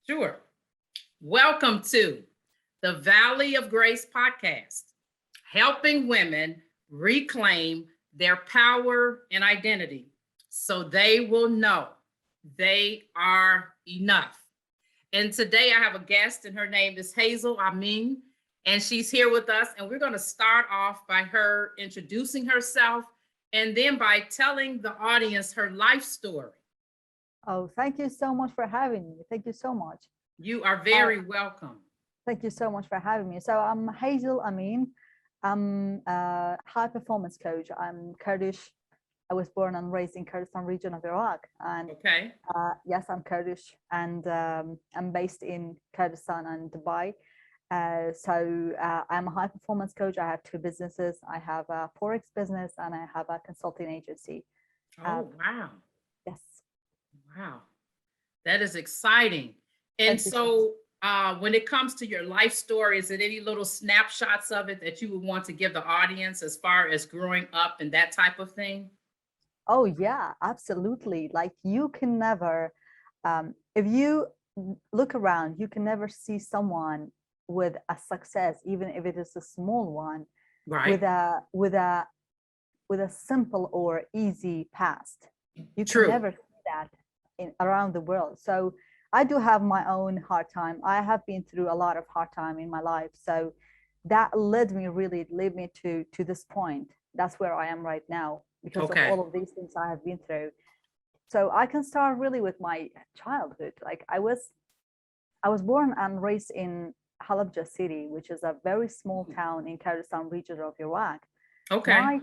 Sure. Welcome to the Valley of Grace podcast, helping women reclaim their power and identity so they will know they are enough. And today I have a guest, and her name is Hazel Amin, and she's here with us. And we're going to start off by her introducing herself and then by telling the audience her life story. Oh, thank you so much for having me. Thank you so much. You are very welcome. Thank you so much for having me. So I'm Hazel Amin. I'm a high performance coach. I'm Kurdish. I was born and raised in Kurdistan region of Iraq. And Okay. yes, I'm Kurdish, and I'm based in Kurdistan and Dubai. I'm a high performance coach. I have two businesses. I have a Forex business and I have a consulting agency. Oh, wow. Yes. Wow. That is exciting. And so when it comes to your life story, is it any little snapshots of it that you would want to give the audience as far as growing up and that type of thing? Oh, yeah, absolutely. Like you can never, if you look around, you can never see someone with a success, even if it is a small one, Right. with a simple or easy past. You True. can never see that around the world. So I do have my own hard time. I have been through a lot of hard time in my life. So that led me to this point. That's where I am right now because of all of these things I have been through. So I can start really with my childhood. Like I was born and raised in Halabja city, which is a very small town in Kurdistan region of Iraq. Okay.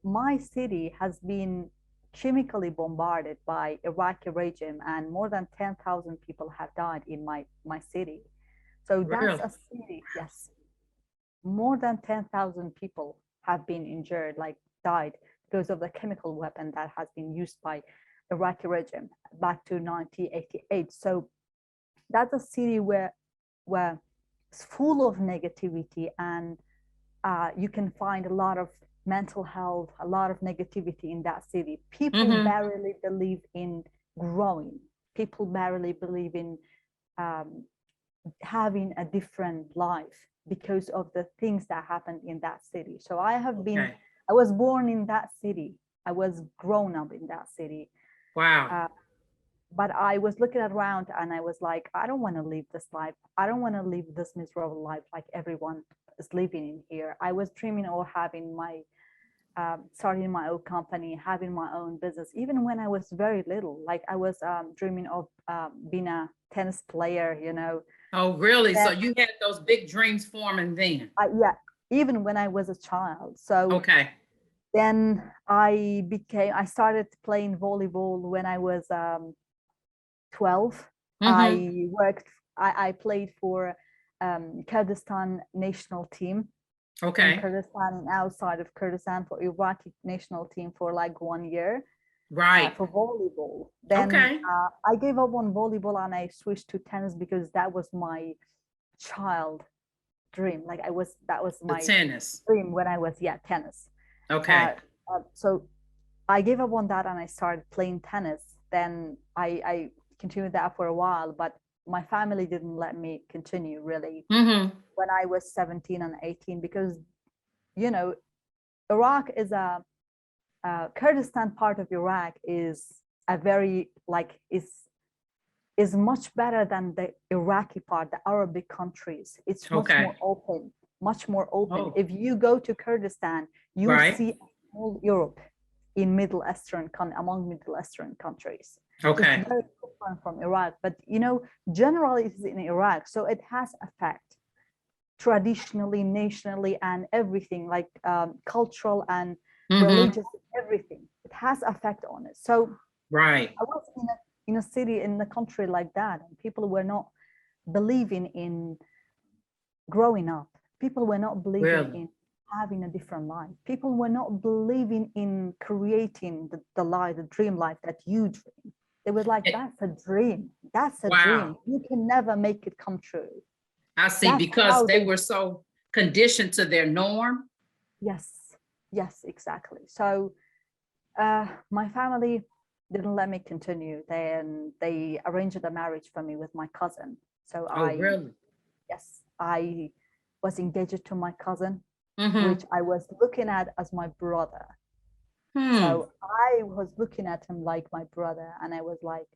My city has been chemically bombarded by Iraqi regime, and more than 10,000 people have died in my city. So that's a city, yes. More than 10,000 people have been injured, like died because of the chemical weapon that has been used by Iraqi regime back to 1988. So that's a city where it's full of negativity, and you can find a lot of mental health, a lot of negativity in that city. People barely believe in growing. People barely believe in having a different life because of the things that happened in that city. So I was born in that city. I was grown up in that city. Wow. But I was looking around and I was like, I don't want to live this life. I don't want to live this miserable life like everyone is living in here. I was dreaming of having starting my own company, having my own business, even when I was very little. Like I was dreaming of being a tennis player, you know. Oh, really? So you had those big dreams forming then? Yeah, even when I was a child. So then I started playing volleyball when I was 12. I played for Kurdistan national team. In Kurdistan and outside of Kurdistan for Iraqi national team for like 1 year. For volleyball. Then I gave up on volleyball and I switched to tennis because that was my child dream. Like that was my tennis dream when I was tennis. So I gave up on that and I started playing tennis. Then I continued that for a while, but my family didn't let me continue really when I was 17 and 18 because, you know, Iraq is Kurdistan part of Iraq is a very is much better than the Iraqi part, the Arabic countries. It's much more open. If you go to Kurdistan, you will see all Europe in among Middle Eastern countries. It's very different from Iraq, but you know, generally it's in Iraq, so it has effect traditionally, nationally, and everything, like cultural and religious, everything. It has effect on it. So I was in a city, in the country like that, and people were not believing in growing up. People were not believing in having a different life. People were not believing in creating the life, the dream life that you dream. They were like, that's a dream. That's a dream. You can never make it come true. I see, because they were so conditioned to their norm. Yes, exactly. So my family didn't let me continue. Then they arranged a marriage for me with my cousin. So Really? Yes, I was engaged to my cousin, Mm-hmm. which I was looking at as my brother. So I was looking at him like my brother, and I was like,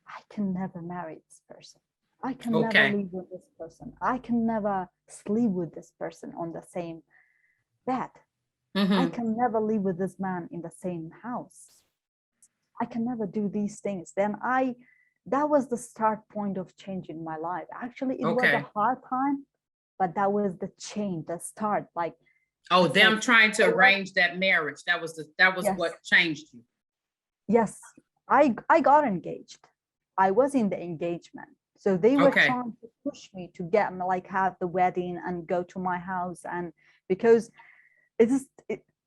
I can never marry this person. I can never live with this person. I can never sleep with this person on the same bed. I can never live with this man in the same house. I can never do these things. That was the start point of changing my life. Actually, it was a hard time, but that was the change, the start. Like, them trying to arrange that marriage. That was what changed you. Yes, I got engaged. I was in the engagement. So they were trying to push me to get me, like, have the wedding and go to my house. And because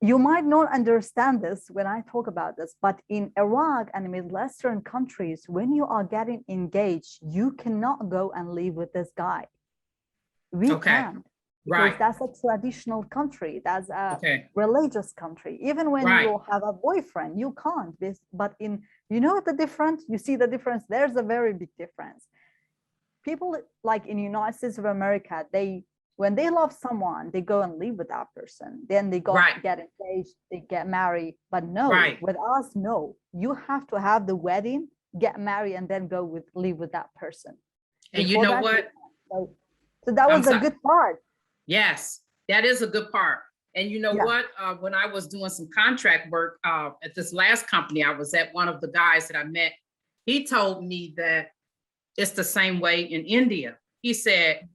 you might not understand this when I talk about this, but in Iraq and Middle Eastern countries, when you are getting engaged, you cannot go and live with this guy. We can't. Because that's a traditional country, that's a religious country. Even when you have a boyfriend, you can't. But you know the difference? You see the difference? There's a very big difference. People like in the United States of America, when they love someone, they go and live with that person. Then they get engaged, they get married. But no, with us, no. You have to have the wedding, get married, and then live with that person. And you know what? So that was a good part. Yes, that is a good part. And you know what? When I was doing some contract work at this last company I was at, one of the guys that I met, he told me that it's the same way in India. He said,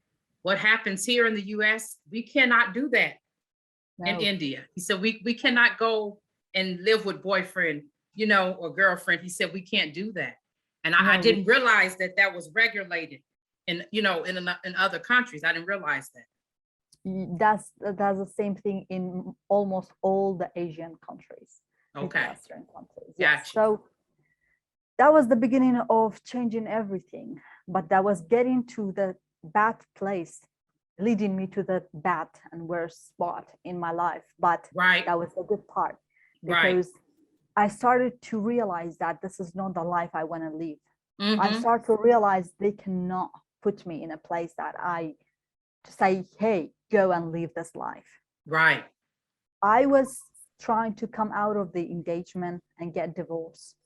what happens here in the US, we cannot do that in India. He said, we cannot go and live with boyfriend, or girlfriend. He said, we can't do that. And I didn't realize that was regulated in other countries. I didn't realize that. That's the same thing in almost all the Asian countries, Western countries. Yes. So that was the beginning of changing everything, but that was getting to the bad place, leading me to the bad and worst spot in my life. But that was the good part, because I started to realize that this is not the life I want to live. I started to realize they cannot put me in a place that I say, hey, go and live this life. I was trying to come out of the engagement and get divorced.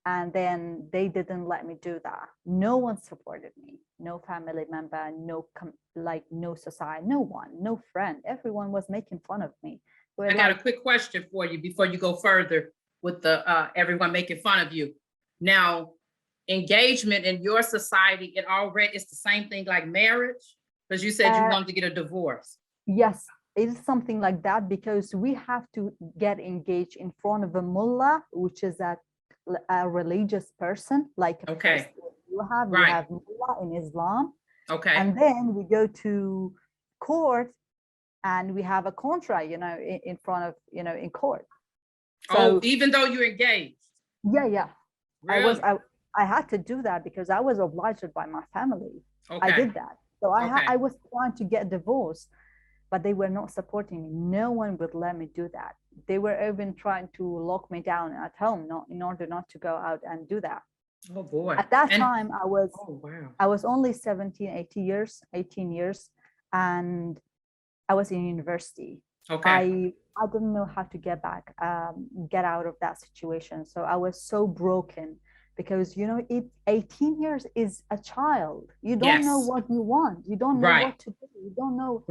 And then they didn't let me do that. No one supported me. No family member, no society, no one, no friend. Everyone was making fun of me. I got a quick question for you before you go further with the everyone making fun of you. Now, engagement in your society, it's the same thing like marriage? Because you said you wanted to get a divorce. Yes, it is something like that, because we have to get engaged in front of a mullah, which is a religious person, like you have mullah in Islam. And then we go to court and we have a contract, in front of, in court. So even though you're engaged? Yeah. Really? I had to do that because I was obliged by my family. I did that. So I was trying to get divorced, but they were not supporting me. No one would let me do that. They were even trying to lock me down at home, in order not to go out and do that. Oh boy. At that time, I was only 18 years, and I was in university. I didn't know how to get out of that situation. So I was so broken. Because 18 years is a child. You don't know what you want. You don't know what to do. You don't know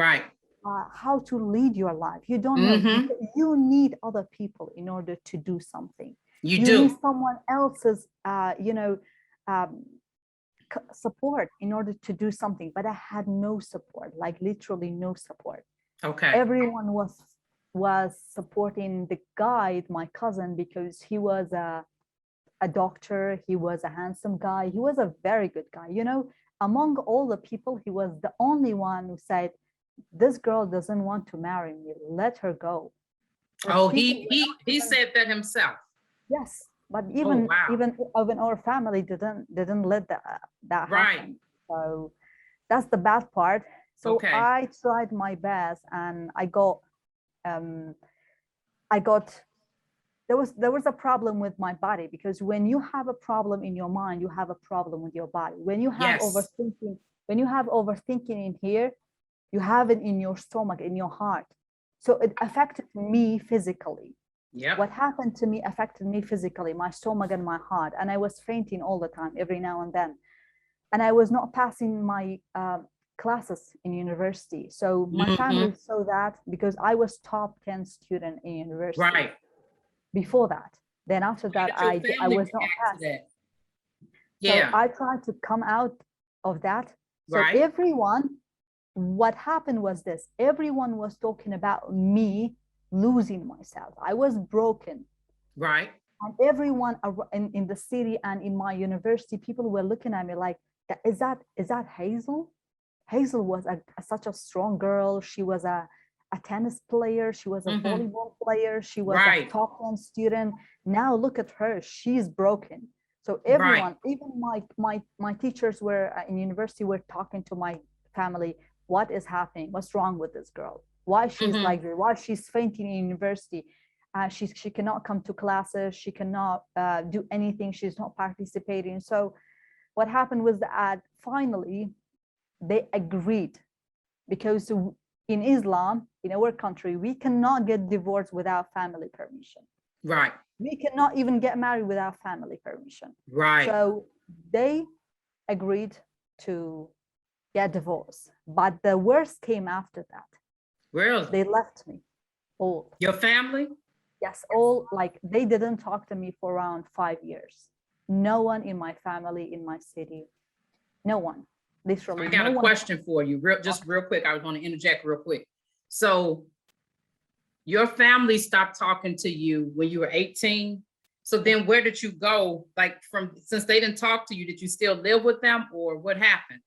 how to lead your life. You don't know. You need other people in order to do something. You need someone else's support in order to do something. But I had no support, like literally no support. Everyone was supporting the guy, my cousin, because he was a doctor. He was a handsome guy. He was a very good guy. Among all the people, he was the only one who said, this girl doesn't want to marry me. Let her go. He said that himself. Yes, but even our family didn't let that happen. So that's the bad part. So I tried my best, and I got there was a problem with my body, because when you have a problem in your mind, you have a problem with your body. When you have overthinking in here, you have it in your stomach, in your heart. So it affected me physically. Yeah. What happened to me affected me physically, my stomach and my heart. And I was fainting all the time, every now and then. And I was not passing my classes in university. So my family saw that, because I was top 10 student in university. Right. Before that. Then after that, I was not passed. Yeah. So I tried to come out of that. So right. Everyone, what happened was this: everyone was talking about me losing myself. I was broken. Right. And everyone in the city and in my university, people were looking at me like, is that Hazel? Hazel was such a strong girl. She was a tennis player. She was a volleyball player. She was a top 10 student. Now look at her. She's broken. So everyone, even my teachers were in university, were talking to my family. What is happening? What's wrong with this girl? Why she's like this? Why she's fainting in university? She cannot come to classes. She cannot do anything. She's not participating. So what happened was that finally they agreed, because in Islam, in our country, we cannot get divorced without family permission. Right. We cannot even get married without family permission. Right. So they agreed to get divorced. But the worst came after that. Really? They left me. All. Your family? Yes, all. Like, they didn't talk to me for around 5 years. No one in my family, in my city, no one. Literally, I got a question for you, real quick. I was going to interject real quick. So your family stopped talking to you when you were 18. So then where did you go? Like, since they didn't talk to you, did you still live with them, or what happened?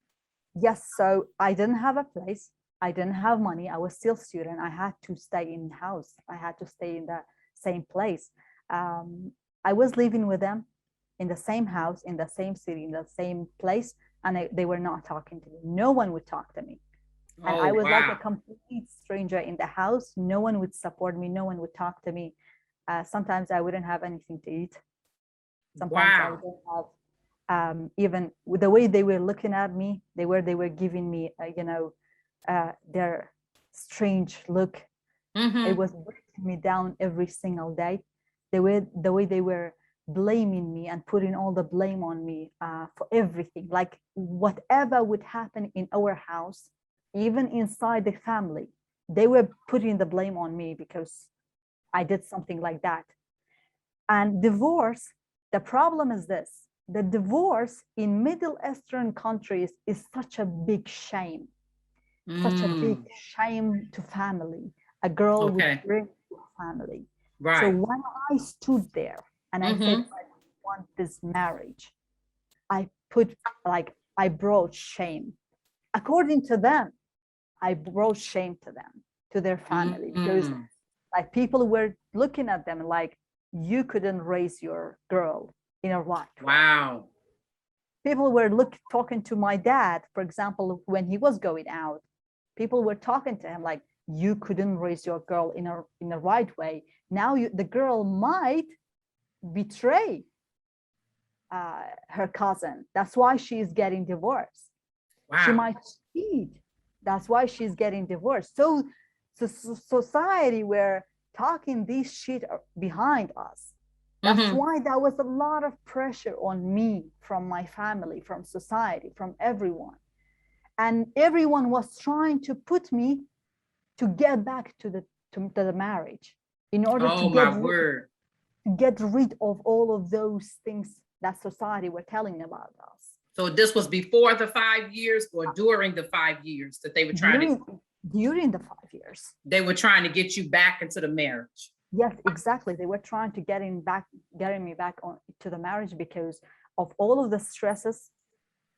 Yes, so I didn't have a place. I didn't have money. I was still a student. I had to stay in the house. I had to stay in the same place. I was living with them in the same house, in the same city, in the same place. And they were not talking to me. No one would talk to me. And I was like a complete stranger in the house. No one would support me. No one would talk to me. Sometimes I wouldn't have anything to eat. Sometimes I wouldn't have, even the way they were looking at me, they were giving me, their strange look. It was breaking me down every single day. The way they were blaming me and putting all the blame on me for everything. Like, whatever would happen in our house, even inside the family, they were putting the blame on me because I did something like that. And divorce, the problem is this: the divorce in Middle Eastern countries is such a big shame, such a big shame to family. A girl would bring to a family. Right. So when I stood there and I said, I want this marriage, I brought shame. According to them, I brought shame to them, to their family, because like people were looking at them like, you couldn't raise your girl in a right way. Wow. People were talking to my dad, for example, when he was going out. People were talking to him like, you couldn't raise your girl in a right way. Now the girl might betray her cousin. That's why she's getting divorced. Wow. She might cheat. That's why she's getting divorced. So society were talking this shit behind us. That's why there was a lot of pressure on me from my family, from society, from everyone. And everyone was trying to put me to get back to the marriage in order to get rid of all of those things that society were telling about us. So this was before the 5 years or during the 5 years that they were trying during the 5 years. They were trying to get you back into the marriage. Yes, exactly. They were trying to getting me back to the marriage because of all of the stresses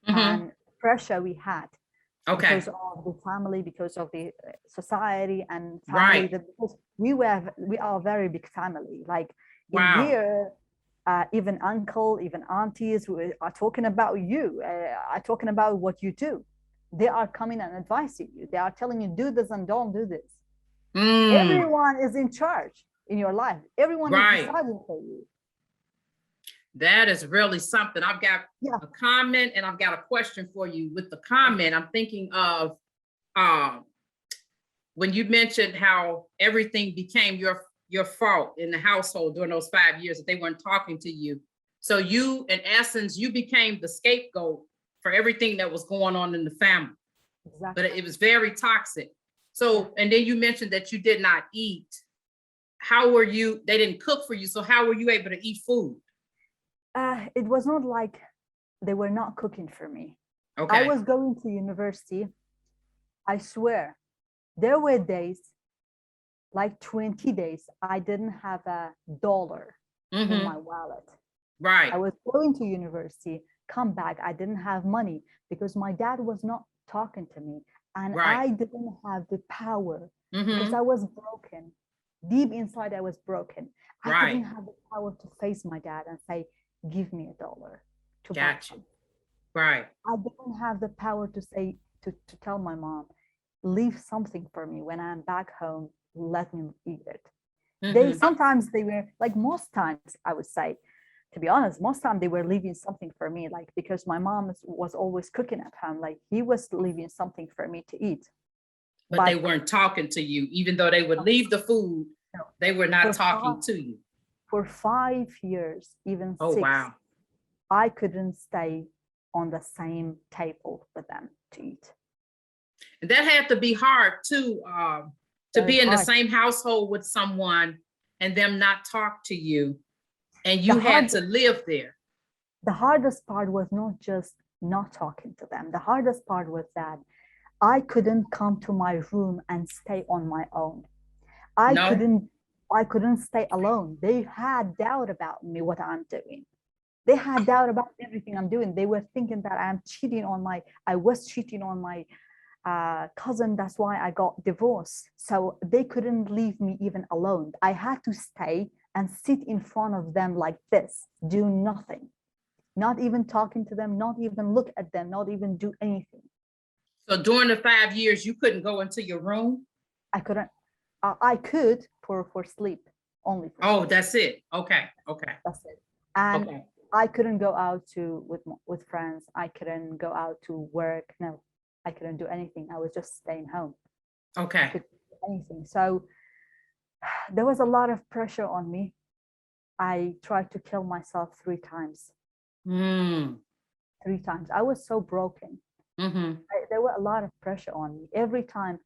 and pressure we had. Okay. Because of the family, because of the society and family. Right. Because we are a very big family. Like in here, even uncle, even aunties are talking about you, are talking about what you do. They are coming and advising you. They are telling you, do this and don't do this. Everyone is in charge. in your life. Everyone is deciding for you. That is really something. I've got a comment and I've got a question for you. With the comment, I'm thinking of when you mentioned how everything became your fault in the household during those 5 years that they weren't talking to you. So you, in essence, you became the scapegoat for everything that was going on in the family. Exactly. But it was very toxic. So, and then you mentioned that you did not eat. How were you, they didn't cook for you, so how were you able to eat food? It was not like they were not cooking for me. Okay. I was going to university. I swear, there were days, like 20 days, I didn't have $1 in my wallet. Right. I was going to university, come back, I didn't have money because my dad was not talking to me. And I didn't have the power because I was broken. Deep inside, I was broken. I didn't have the power to face my dad and say, give me $1 to buy something. Right. I didn't have the power to say, to tell my mom, leave something for me when I'm back home, let me eat it. Sometimes they were, like most times, I would say, to be honest, most time they were leaving something for me, like because my mom was always cooking at home, like he was leaving something for me to eat. But they weren't talking to you, even though they would leave the food, they were not talking to you. For 5 years, even 6, wow. I couldn't stay on the same table with them to eat. And that had to be hard too, to be in the same household with someone and them not talk to you, and you had to live there. The hardest part was not just not talking to them. The hardest part was that I couldn't come to my room and stay on my own. I couldn't stay alone. They had doubt about me, what I'm doing. They had doubt about everything I'm doing. They were thinking that I was cheating on my cousin. That's why I got divorced. So they couldn't leave me even alone. I had to stay and sit in front of them like this, do nothing, not even talking to them, not even look at them, not even do anything. So during the 5 years, you couldn't go into your room? I couldn't. I could for sleep only. Sleep. That's it. Okay. That's it. And I couldn't go out with friends. I couldn't go out to work. No, I couldn't do anything. I was just staying home. Okay. I couldn't do anything. So there was a lot of pressure on me. I tried to kill myself 3 times. 3 times. I was so broken. There were a lot of pressure on me. Every time,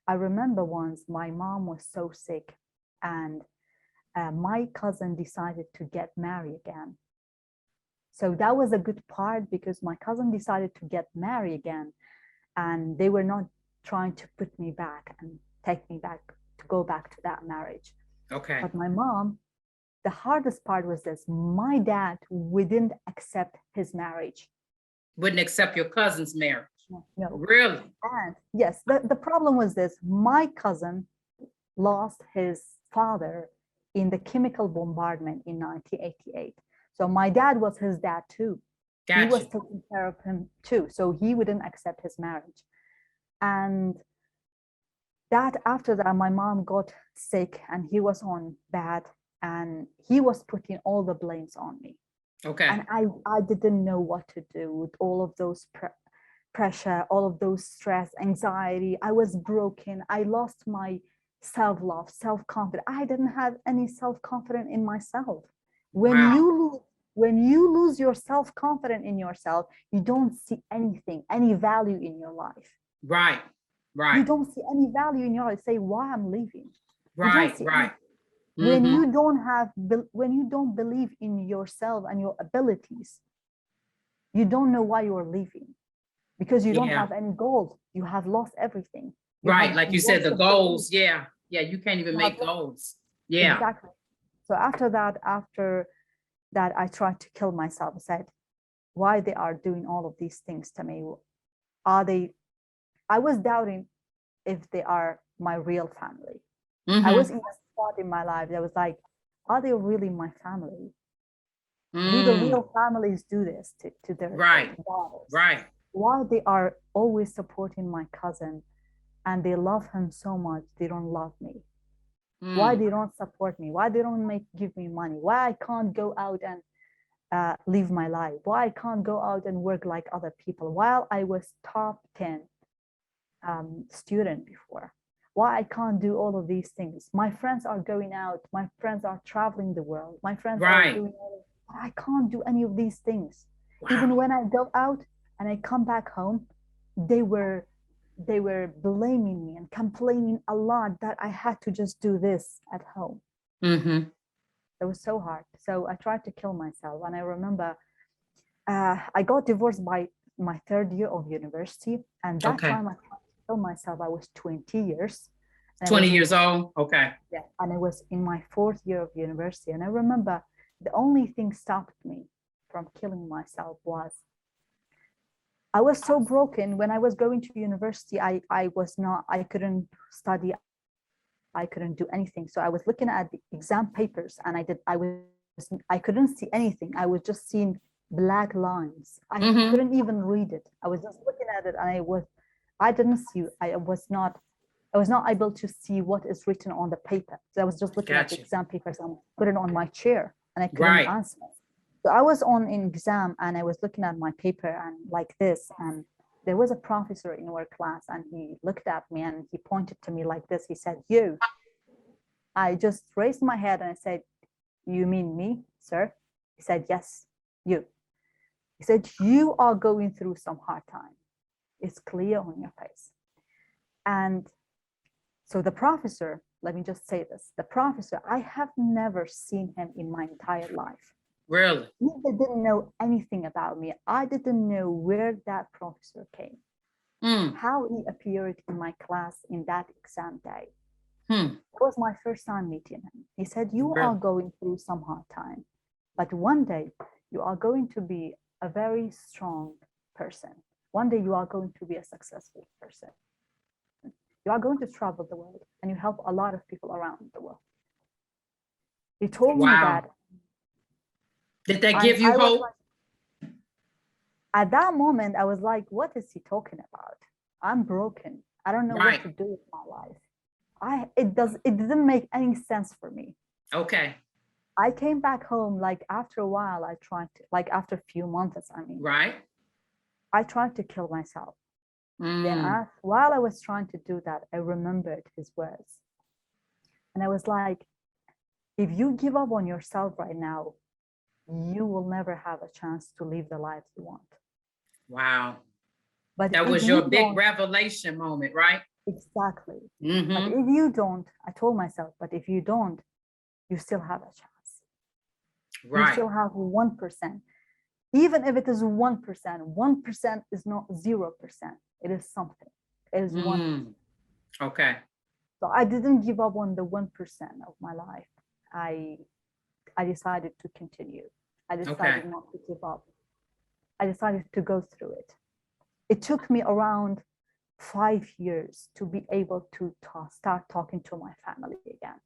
I remember once my mom was so sick and my cousin decided to get married again. So that was a good part because my cousin decided to get married again and they were not trying to put me back and take me back to go back to that marriage. Okay. But my mom, the hardest part was this: my dad wouldn't accept his marriage. Wouldn't accept your cousin's marriage? No. Really? And yes, the problem was this: my cousin lost his father in the chemical bombardment in 1988. So my dad was his dad too. Gotcha. He was taking care of him too. So he wouldn't accept his marriage. And after that, my mom got sick and he was on bed and he was putting all the blames on me. Okay. And I didn't know what to do with all of those pressure, all of those stress, anxiety. I was broken. I lost my self-love, self-confidence. I didn't have any self-confidence in myself. When you lose your self-confidence in yourself, you don't see anything, any value in your life. Right. You don't see any value in your life. Say, why I'm leaving. Right. When you don't believe in yourself and your abilities, you don't know why you're leaving, because you don't have any goals. You have lost everything. Like you said, the goals. Yeah, you can't even make goals. Yeah. Exactly. So after that, I tried to kill myself. I said, why they are doing all of these things to me? I was doubting if they are my real family. I was in a spot in my life that was like, are they really my family? Do the real families do this to their daughters? Right. Why they are always supporting my cousin and they love him so much, they don't love me? Why they don't support me? Why they don't give me money? Why I can't go out and live my life? Why I can't go out and work like other people? While I was top 10 student before, why I can't do all of these things? My friends are going out. My friends are traveling the world. My friends are doing all of, I can't do any of these things. Wow. Even when I go out and I come back home, they were blaming me and complaining a lot that I had to just do this at home. It was so hard. So I tried to kill myself. And I remember I got divorced by my third year of university. And that time I tried to kill myself. I was 20 years. 20 years old? Okay. Yeah. And I was in my fourth year of university. And I remember the only thing stopped me from killing myself was I was so broken. When I was going to university, I couldn't study. I couldn't do anything. So I was looking at the exam papers and I couldn't see anything. I was just seeing black lines. I couldn't even read it. I was just looking at it and I was not able to see what is written on the paper. So I was just looking at the exam papers and put it on my chair and I couldn't answer. So I was on an exam and I was looking at my paper and like this, and there was a professor in our class and he looked at me and he pointed to me like this. He said, "You." I just raised my head and I said, "You mean me, sir?" He said, "Yes, you." He said, "You are going through some hard time. It's clear on your face." And so the professor, let me just say this, the professor, I have never seen him in my entire life. Really? He didn't know anything about me. I didn't know where that professor came, how he appeared in my class in that exam day. It was my first time meeting him. He said, "You are going through some hard time, but one day you are going to be a very strong person. One day you are going to be a successful person. You are going to travel the world and you help a lot of people around the world." He told me that. Did that give you hope? At that moment, I was like, what is he talking about? I'm broken. I don't know what to do with my life. It didn't make any sense for me. Okay. I came back home, like after a while, I tried to, like after a few months, I tried to kill myself. Then while I was trying to do that, I remembered his words. And I was like, if you give up on yourself right now, you will never have a chance to live the life you want. Wow. But that was your big revelation moment, right? Exactly. But if you don't, I told myself, but if you don't, you still have a chance. You still have 1%. Even if it is 1%, 1% is not 0%. It is something. It is 1%. Okay. So I didn't give up on the 1% of my life. I decided to continue. I decided not to give up. I decided to go through it. It took me around 5 years to be able to start talking to my family again,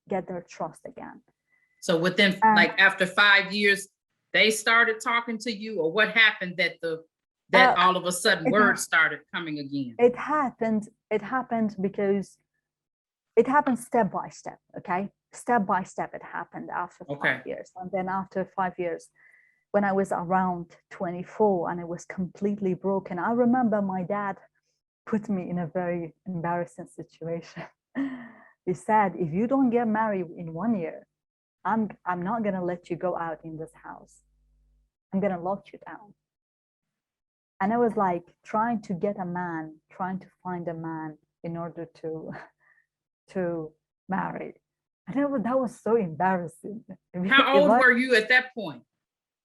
get their trust again. So within like after 5 years, they started talking to you, or what happened that all of a sudden words started coming again? It happened because it happened step by step, okay? Step by step, it happened after 5 years. And then after 5 years, when I was around 24 and I was completely broken, I remember my dad put me in a very embarrassing situation. He said, "If you don't get married in 1 year, I'm not gonna let you go out in this house. I'm gonna lock you down." And I was like trying to find a man in order to marry. And that was so embarrassing. How old were you at that point?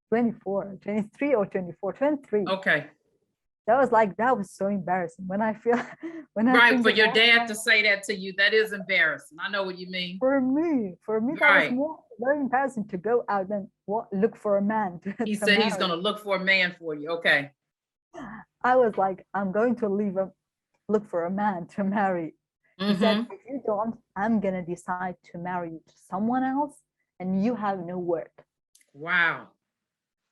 24, 23 or 24, 23. Okay. That was so embarrassing when I feel, for your dad to say that to you, that is embarrassing. I know what you mean. For me, that was very embarrassing to go out and look for a man. He said he's going to look for a man for you. Okay. I was like, I'm going to look for a man to marry. He said, if you don't, I'm going to decide to marry you to someone else and you have no work. Wow.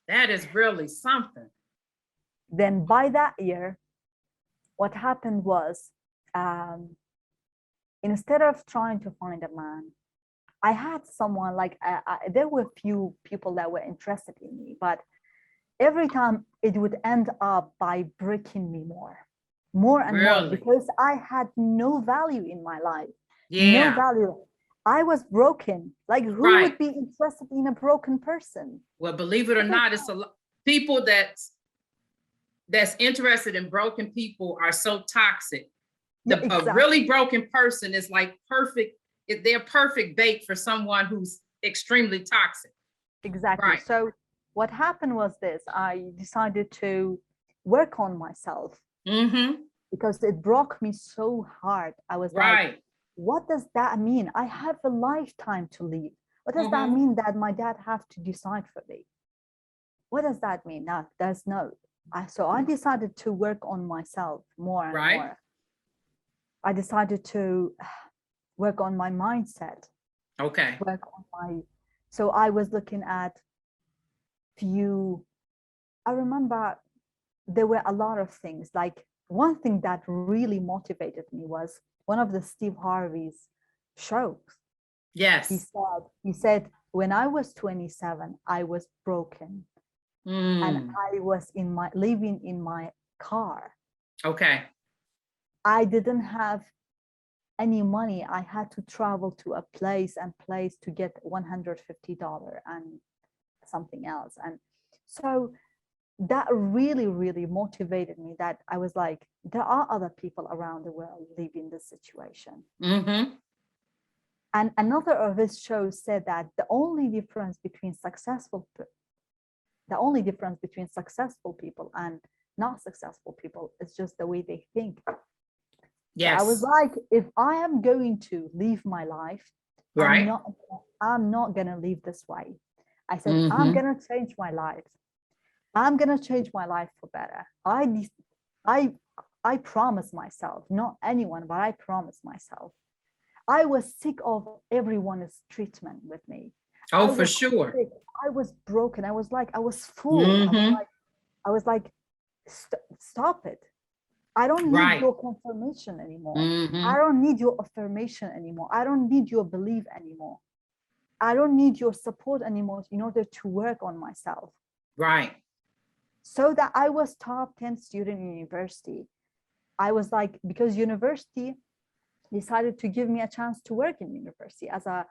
That is really something. Then by that year, what happened was instead of trying to find a man, I had someone like, there were few people that were interested in me, but every time it would end up by breaking me more and more, because I had no value in my life. No value. I was broken. Like, who would be interested in a broken person? Well, believe it or not, it's a lot people that's interested in broken people are so toxic. A really broken person is like perfect. They're perfect bait for someone who's extremely toxic. Exactly. So what happened was this: I decided to work on myself because it broke me so hard. I was like, what does that mean? I have a lifetime to live. What does that mean that my dad have to decide for me? What does that mean? No, there's no. So I decided to work on myself more and more. I decided to work on my mindset. Work on my. So I was looking at I remember there were a lot of things. Like, one thing that really motivated me was one of the Steve Harvey's shows. Yes. He said, when I was 27, I was broken. And I was living in my car. I didn't have any money. I had to travel to a place to get $150 and something else. And so that really, really motivated me, that I was like, there are other people around the world living this situation. And another of his shows said that the only difference between successful people and not successful people is just the way they think. So I was like, if I am going to live my life, I'm not gonna live this way. I said, I'm gonna change my life. I'm gonna change my life for better. I promise myself, not anyone, but I promise myself. I was sick of everyone's treatment with me. For sure. Sick. I was broken. I was like, I was full. I was like, stop it. I don't need your confirmation anymore. I don't need your affirmation anymore. I don't need your belief anymore. I don't need your support anymore in order to work on myself. So that I was top 10 student in university. I was like, because university decided to give me a chance to work in university as a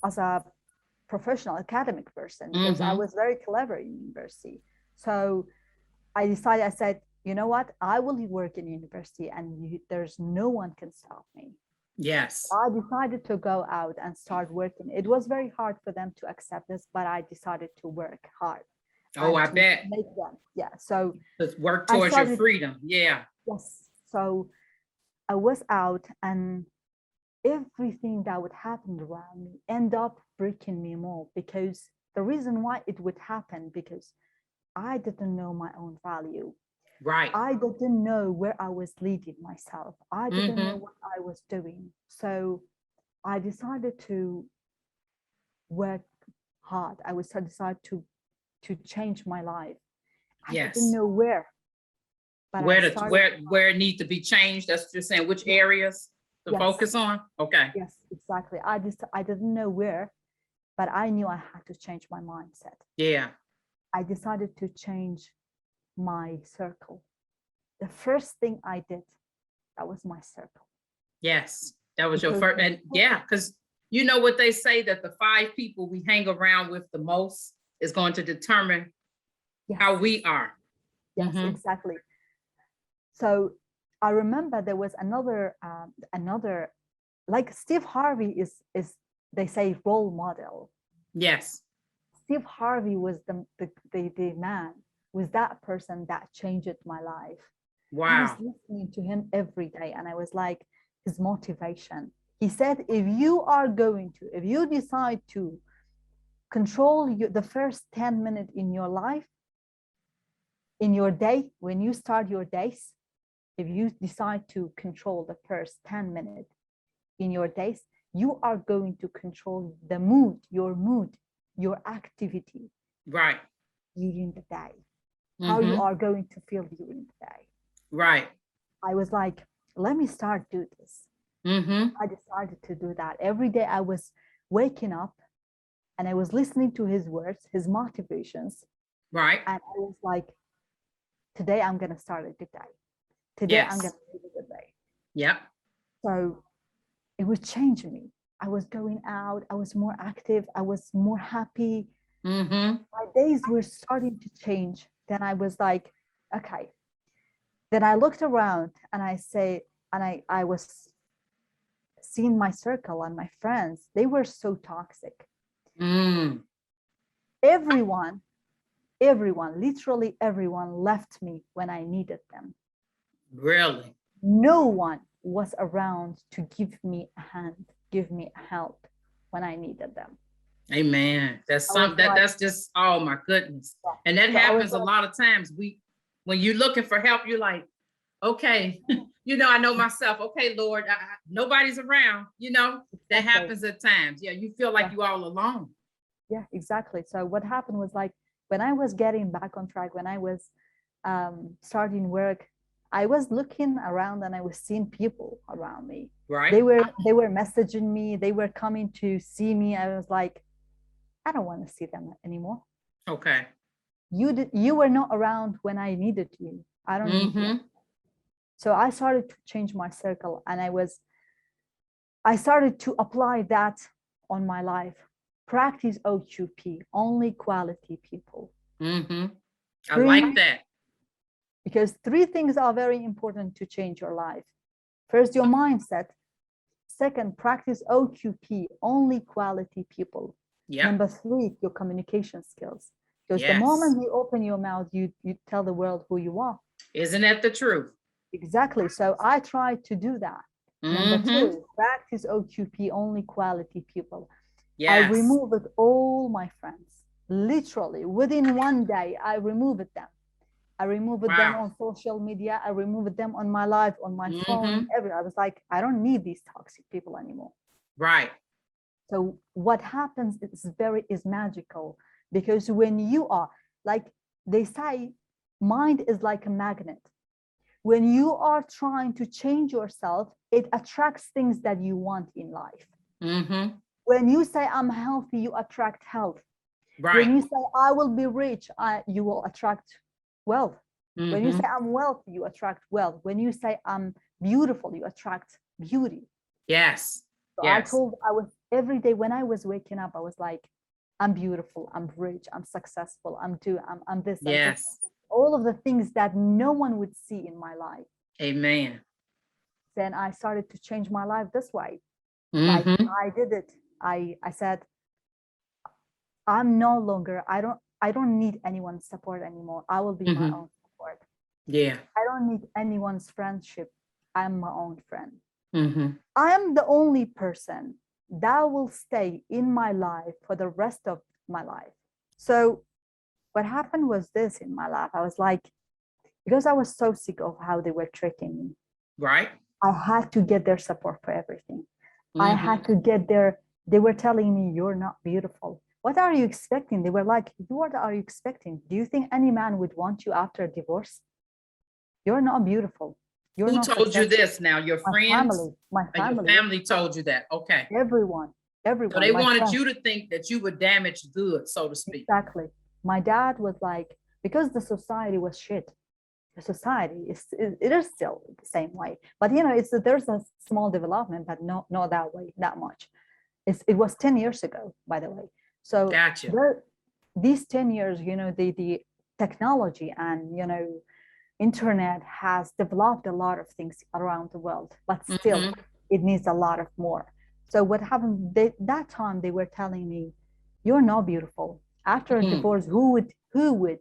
as a professional academic person, because I was very clever in university. So I said, you know what, I will work in university and there's no one can stop me. I decided to go out and start working. It was very hard for them to accept this, but I decided to work hard. I bet. Make them. So let's work towards your freedom. Yes. So I was out, and everything that would happen around me end up breaking me more, because the reason why it would happen, because I didn't know my own value. I didn't know where I was leading myself. I didn't know what I was doing. So I decided to work hard. I decided to change my life. I didn't know where. But where it needs to be changed. That's what you're saying. Which areas to focus on? Yes, exactly. I didn't know where, but I knew I had to change my mindset. I decided to change my circle. The first thing I did, that was my circle. That was your first. And because you know what they say, that the 5 people we hang around with the most is going to determine how we are. Exactly. So I remember there was another like Steve Harvey is they say role model. Steve Harvey was the man, was that person that changed my life. I was listening to him every day, and I was like, his motivation. He said, if you decide to control the first 10 minutes in your life, in your day, when you start your days, if you decide to control the first 10 minutes in your days, you are going to control the mood, your activity during the day, how you are going to feel during the day. I was like, let me start do this. I decided to do that. Every day I was waking up and I was listening to his words, his motivations. Right. And I was like, today I'm going to start a good day. Today I'm going to live a good day. Yep. So it would change me. I was going out. I was more active. I was more happy. My days were starting to change. Then I was like, okay. Then I looked around and I was seeing my circle and my friends. They were so toxic. Everyone, literally everyone left me when I needed them. Really? No one was around to give me a hand, give me help when I needed them. Amen. That's something that's just, oh my goodness. Yeah. And that happens a lot of times. When you're looking for help, you're like, okay, I know myself. Okay, Lord, nobody's around, that happens at times. Yeah. You feel like you're all alone. Yeah, exactly. So what happened was, like, when I was getting back on track, when I was starting work, I was looking around and I was seeing people around me. Right. They were messaging me. They were coming to see me. I was like, I don't want to see them anymore. Okay. You were not around when I needed you. I don't need you. So I started to change my circle, and I started to apply that on my life. Practice OQP, only quality people. I like that. Because 3 things are very important to change your life. First, your mindset. Second, practice OQP, only quality people. Yep. Number 3, your communication skills. Because the moment you open your mouth, you tell the world who you are. Isn't that the truth? Exactly. So I tried to do that. Number 2, practice OQP, only quality people. Yes. I removed all my friends. Literally, within one day, I removed them. I removed them on social media. I removed them on my life, on my phone, everywhere. I was like, I don't need these toxic people anymore. Right. So what happens is magical, because when you are, like they say, mind is like a magnet. When you are trying to change yourself, it attracts things that you want in life. When you say I'm healthy, you attract health. Right. When you say I will be rich, you will attract wealth. When you say I'm wealthy, you attract wealth. When you say I'm beautiful, you attract beauty. Yes. So I was every day when I was waking up, I was like, I'm beautiful, I'm rich, I'm successful, I'm this. Yes. All of the things that no one would see in my life. Amen. Then I started to change my life this way. Like I did it. I said, I'm no longer, I don't need anyone's support anymore. I will be my own support. Yeah. I don't need anyone's friendship. I'm my own friend. I am the only person that will stay in my life for the rest of my life. So what happened was this in my life. I was like, because I was so sick of how they were tricking me. Right. I had to get their support for everything. I had to get they were telling me, you're not beautiful. What are you expecting? They were like, what are you expecting? Do you think any man would want you after a divorce? You're not beautiful. You're Who not told successful. you this now? Your friends? My family. Your family told you that. Okay. Everyone. So they wanted you to think that you were damaged goods, so to speak. Exactly. My dad was like, because the society was shit. The society it is still the same way, but there's a small development, but not that way, that much. It was 10 years ago, by the way. So gotcha. These 10 years, the technology and internet has developed a lot of things around the world, but still it needs a lot of more. So what happened that time, they were telling me, you're not beautiful. After a divorce, who would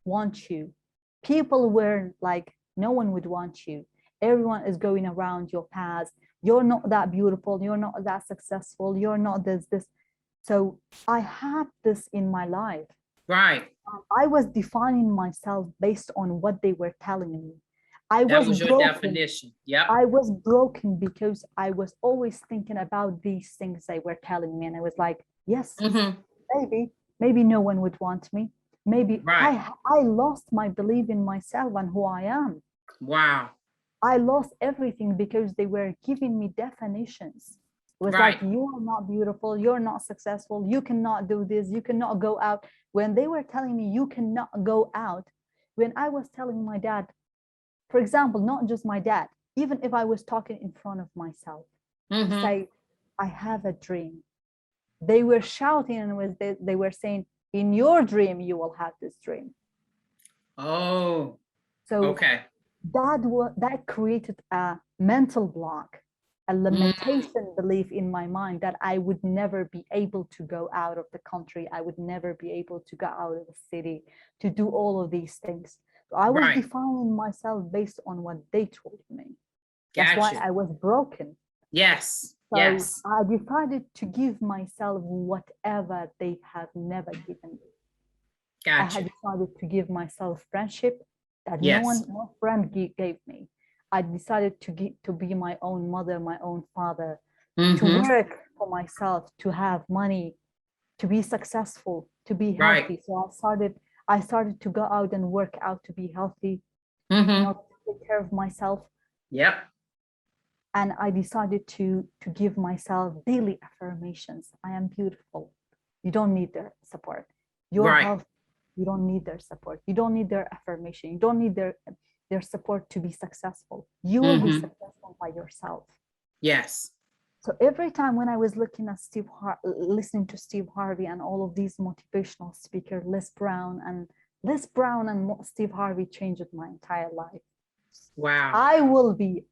want you? People were like, no one would want you. Everyone is going around your past. You're not that beautiful. You're not that successful. You're not this. So I had this in my life. Right. I was defining myself based on what they were telling me. That was your definition. Yeah. I was broken because I was always thinking about these things they were telling me. And I was like, yes, maybe no one would want me. Maybe I lost my belief in myself and who I am. Wow. I lost everything because they were giving me definitions. It was Right. like, you are not beautiful, you're not successful, you cannot do this, you cannot go out. When they were telling me you cannot go out, when I was telling my dad, for example, not just my dad, even if I was talking in front of myself, say, I have a dream. They were shouting and they were saying, in your dream, you will have this dream. Oh, so okay. That created a mental block, a limitation belief in my mind that I would never be able to go out of the country. I would never be able to go out of the city to do all of these things. So I was defining myself based on what they told me. That's why I was broken. Yes. So yes. I decided to give myself whatever they have never given me. Gotcha. I had decided to give myself friendship that no friend gave me. I decided to be my own mother, my own father, to work for myself, to have money, to be successful, to be healthy. So I started to go out and work out to be healthy, to take care of myself. Yep. And I decided to give myself daily affirmations. I am beautiful. You don't need their support. Your health, you don't need their support. You don't need their affirmation. You don't need their support to be successful. You will be successful by yourself. Yes. So every time when I was looking at listening to Steve Harvey and all of these motivational speakers, Les Brown and Steve Harvey changed my entire life. Wow. I will be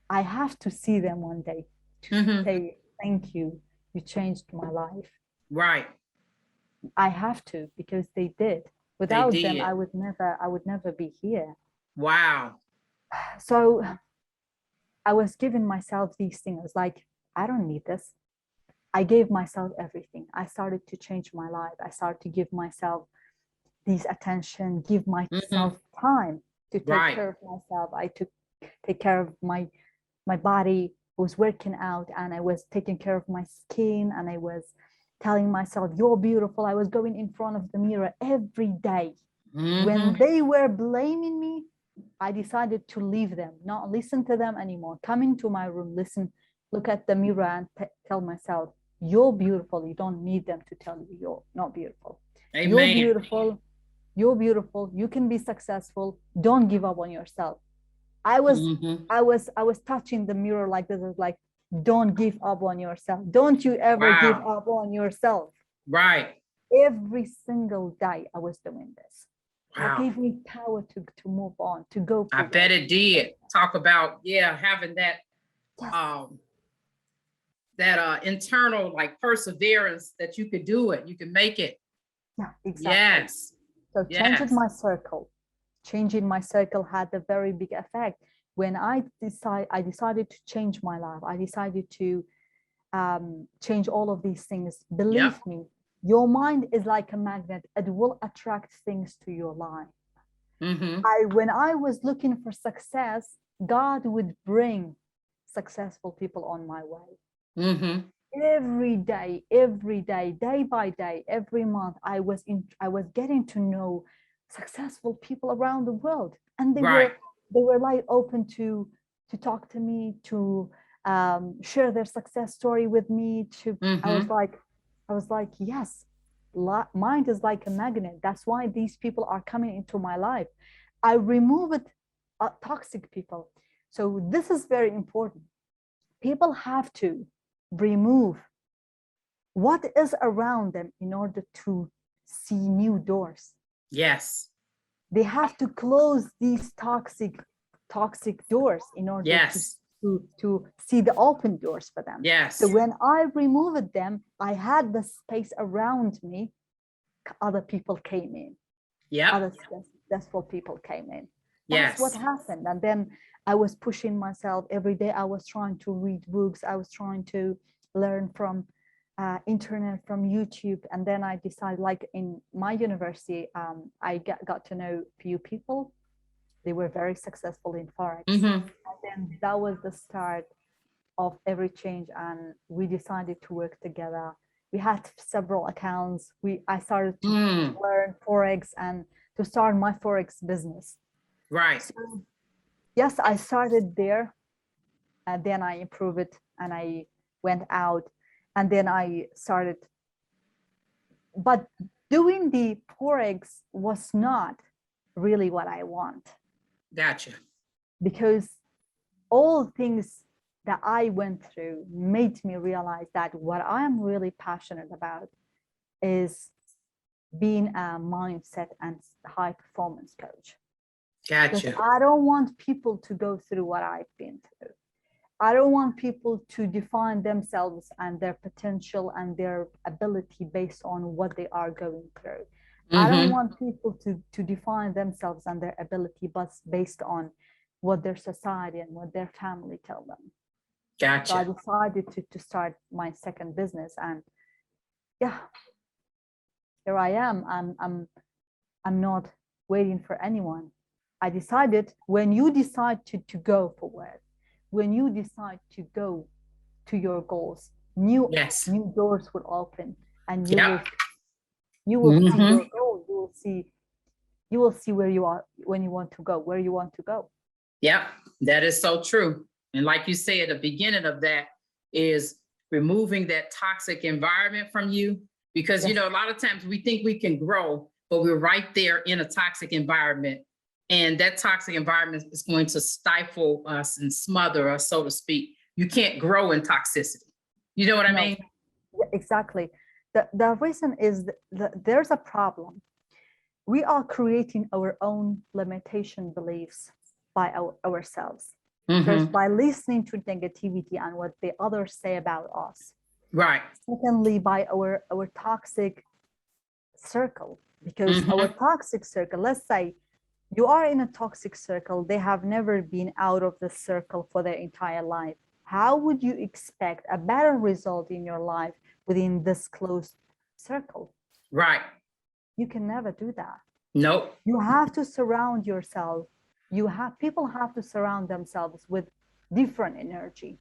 I have to see them one day to say, thank you. You changed my life. Right. I have to, because they did. Without them, I would never be here. Wow. So I was giving myself these things like, I don't need this. I gave myself everything. I started to change my life. I started to give myself this attention, give myself time to take care of myself. I took take care of my body. I was working out and I was taking care of my skin, and I was telling myself, you're beautiful. I was going in front of the mirror every day. When they were blaming me, I decided to leave them, not listen to them anymore. Come into my room, listen, look at the mirror and tell myself, you're beautiful. You don't need them to tell you you're not beautiful. Amen. You're beautiful. You're beautiful. You can be successful. Don't give up on yourself. I was touching the mirror like this. I was like, don't give up on yourself. Don't you ever give up on yourself. Right. Every single day I was doing this. Wow. It gave me power to move on, to go forward. I bet it did. Talk about, having that, internal like perseverance that you could do it. You can make it. Yeah, exactly. Yes. So changing my circle had a very big effect. When I decided to change my life, I decided to change all of these things. Believe me, your mind is like a magnet. It will attract things to your life. When I was looking for success, God would bring successful people on my way. Every day, day by day, every month, I was getting to know successful people around the world, and they were like open to talk to me, to share their success story with me. I was like, yes, mind is like a magnet. That's why these people are coming into my life. I removed toxic people. So this is very important. People have to remove what is around them in order to see new doors. Yes. They have to close these toxic doors in order to see the open doors for them. Yes. So when I removed them, I had the space around me. Other people came in. Yeah. Other successful people came in. That's what happened. And then I was pushing myself every day. I was trying to read books. I was trying to learn from internet, from YouTube. And then I decided, like in my university, I got to know a few people. They were very successful in Forex. And then that was the start of every change. And we decided to work together. We had several accounts. I started to learn Forex and to start my Forex business. Right. So yes, I started there, and then I improved it, and I went out, and then I started. But doing the Forex was not really what I want. Gotcha. Because all things that I went through made me realize that what I'm really passionate about is being a mindset and high performance coach. Because Gotcha. I don't want people to go through what I've been through. I don't want people to define themselves and their potential and their ability based on what they are going through. I don't want people to define themselves and their ability, but based on what their society and what their family tell them. Gotcha. So I decided to start my second business, and yeah, here I am. I'm not waiting for anyone. I decided when you decide to go forward, when you decide to go to your goals, new doors will open, and you will see your goal. You will see where you are when you want to go, where you want to go. Yep, that is so true. And like you said, the beginning of that is removing that toxic environment from you, because you know, a lot of times we think we can grow, but we're right there in a toxic environment. And that toxic environment is going to stifle us and smother us, so to speak. You can't grow in toxicity. You know what I mean? Exactly. The reason is that there's a problem. We are creating our own limitation beliefs by ourselves. First, by listening to negativity and what the others say about us. Right. Secondly, by our toxic circle, because our toxic circle, let's say you are in a toxic circle, they have never been out of the circle for their entire life. How would you expect a better result in your life within this closed circle? Right. You can never do that. Nope. You have to surround yourself. People have to surround themselves with different energy.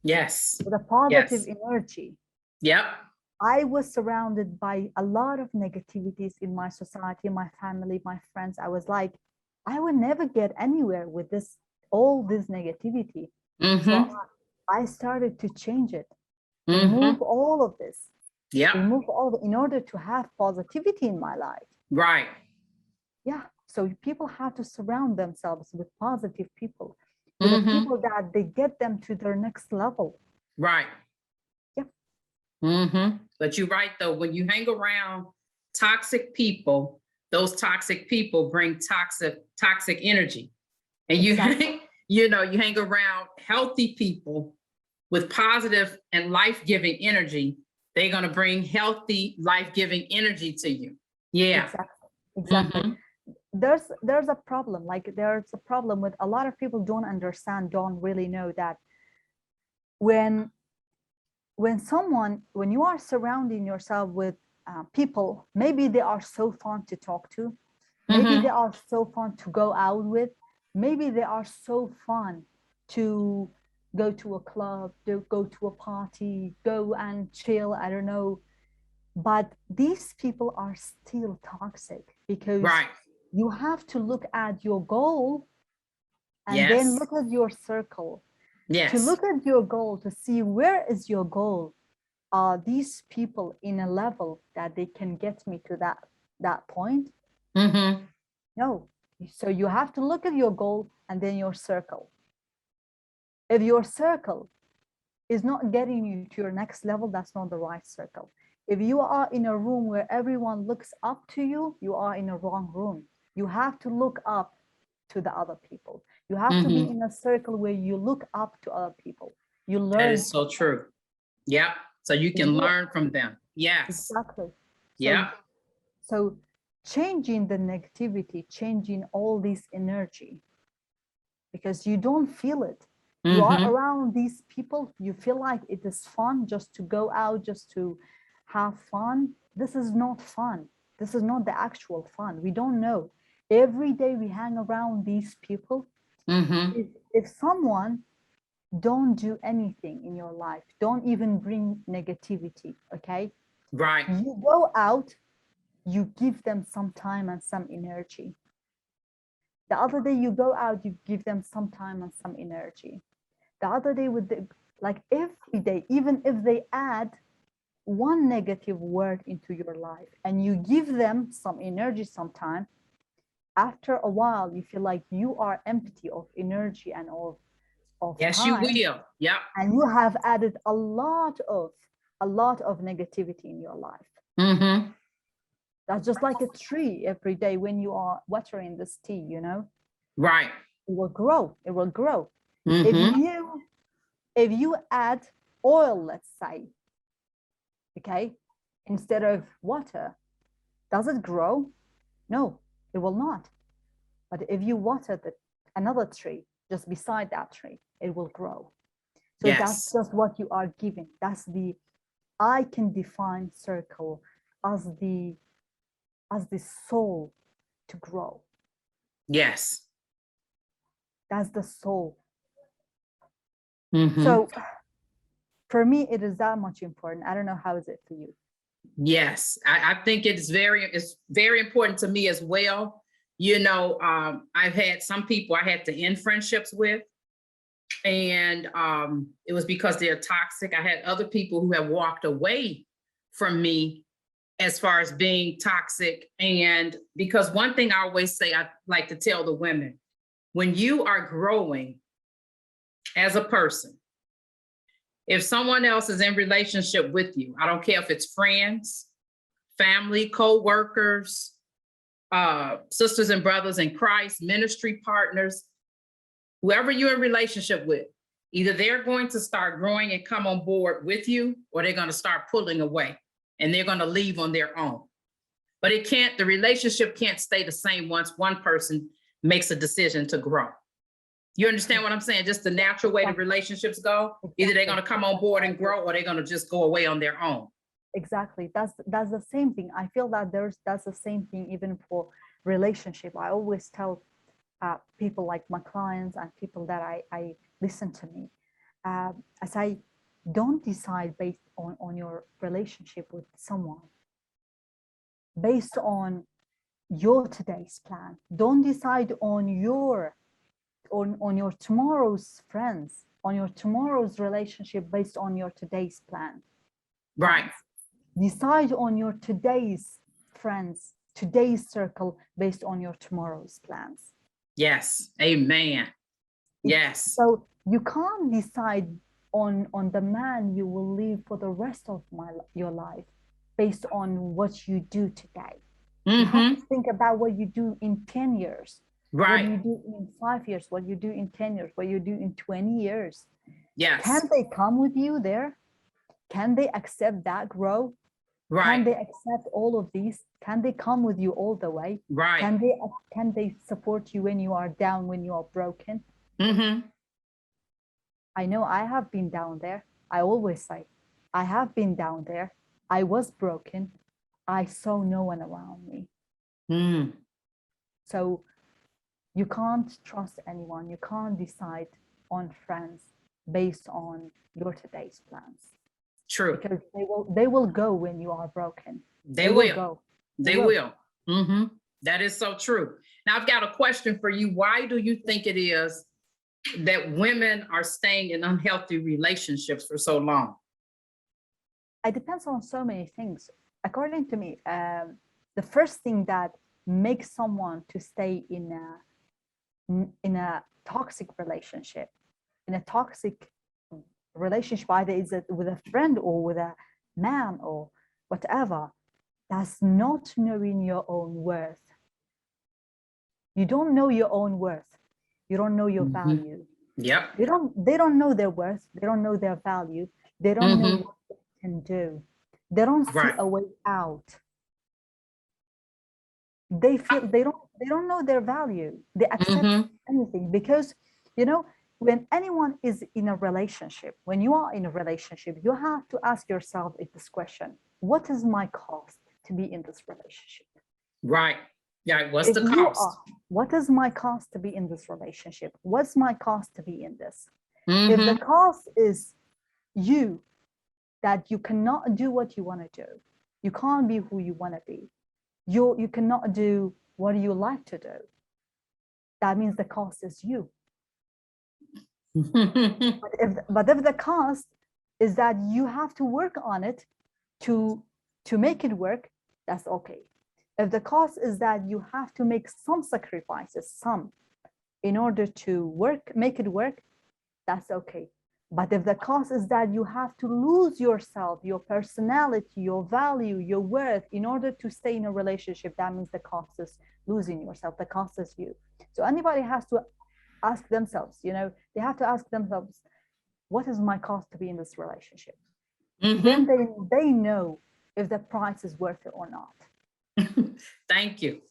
Yes. With a positive energy. Yep. I was surrounded by a lot of negativities in my society, my family, my friends. I was like, I will never get anywhere with all this negativity. So I started to change it, remove all of this. Remove all in order to have positivity in my life. Right. Yeah. So people have to surround themselves with positive people, with the people that they get them to their next level. Right. But you're right, though, when you hang around toxic people, those toxic people bring toxic energy. And you hang around healthy people with positive and life-giving energy, they're going to bring healthy, life-giving energy to you. Yeah. Exactly. There's a problem. Like there's a problem with a lot of people don't really know that when you are surrounding yourself with people, maybe they are so fun to talk to, maybe they are so fun to go out with, maybe they are so fun to go to a club, to go to a party, go and chill, I don't know. But these people are still toxic, because you have to look at your goal and then look at your circle. To look at your goal, to see where is your goal. Are these people in a level that they can get me to that point? No. So you have to look at your goal and then your circle. If your circle is not getting you to your next level, that's not the right circle. If you are in a room where everyone looks up to you, you are in a wrong room. You have to look up to the other people. You have to be in a circle where you look up to other people. You learn. That is so true. Yeah. So you can learn from them. Yes. Exactly. Yeah. So changing the negativity, changing all this energy, because you don't feel it. You are around these people, you feel like it is fun just to go out, just to have fun. This is not fun. This is not the actual fun. We don't know. Every day we hang around these people. If someone don't do anything in your life, don't even bring negativity, okay? Right. You go out, you give them some time and some energy. The other day you go out, you give them some time and some energy. The other day with the, like every day, even if they add one negative word into your life and you give them some energy, some time, after a while you feel like you are empty of energy and of Yes, you time. will. Yep. And you have added a lot of negativity in your life. Mm-hmm. That's just like a tree. Every day when you are watering this tea, you know, Right. it will grow. It will grow. Mm-hmm. If you add oil, let's say, okay, instead of water, does it grow? No, it will not. But if you water another tree just beside that tree, it will grow. So that's Yes. just what you are giving. That's the, I can define circle as the soul to grow. Yes. That's the soul. Mm-hmm. So for me, it is that much important. I don't know, how is it for you? Yes, I think it's very important to me as well. You know, I've had some people I had to end friendships with, and it was because they're toxic. I had other people who have walked away from me as far as being toxic. And because one thing I always say, I like to tell the women, when you are growing as a person, if someone else is in relationship with you, I don't care if it's friends, family, co-workers, sisters and brothers in Christ, ministry partners, whoever you're in relationship with, either they're going to start growing and come on board with you, or they're going to start pulling away and they're going to leave on their own. But the relationship can't stay the same once one person makes a decision to grow. You understand what I'm saying? Just the natural way the relationships go. Either they're going to come on board and grow, or they're going to just go away on their own. Exactly. That's the same thing. I feel that that's the same thing even for relationship. I always tell people, like my clients and people that I listen to me, I say, don't decide based on your relationship with someone based on your today's plan. Don't decide on your tomorrow's friends, on your tomorrow's relationship based on your today's plan. Right. Decide on your today's friends, today's circle based on your tomorrow's plans. Yes. Amen. Yes. So you can't decide on the man you will live for the rest of your life based on what you do today. You have to think about what you do in 10 years. Right. What you do in 5 years, what you do in 10 years, what you do in 20 years. Yes. Can they come with you there? Can they accept that growth? Right. Can they accept all of these? Can they come with you all the way? Right. Can they support you when you are down, when you are broken? I know I have been down there. I always say, I have been down there. I was broken. I saw no one around me. So you can't trust anyone. You can't decide on friends based on your today's plans. True. Because they will go when you are broken. They will go. They will. That is so true. Now I've got a question for you. Why do you think it is that women are staying in unhealthy relationships for so long? It depends on so many things. According to me, the first thing that makes someone to stay in a toxic relationship, either is it with a friend or with a man or whatever, that's not knowing your own worth. You don't know your own worth. You don't know your value. Yep. They don't know their worth. They don't know their value. They don't know what they can do. They don't see a way out. They feel they don't know their value. They accept anything because, you know, when anyone is in a relationship, when you are in a relationship, you have to ask yourself this question: what is my cost to be in this relationship? Right. Yeah. What's the cost? What is my cost to be in this relationship? What's my cost to be in this? If the cost is you, that you cannot do what you want to do, you can't be who you want to be, you cannot do what you like to do, that means the cost is you. But if the cost is that you have to work on it to make it work, that's okay. If the cost is that you have to make some sacrifices, in order to make it work, that's okay. But if the cost is that you have to lose yourself, your personality, your value, your worth in order to stay in a relationship, that means the cost is losing yourself. The cost is you. So anybody has to ask themselves, they have to ask themselves, what is my cost to be in this relationship? Then they know if the price is worth it or not. Thank you.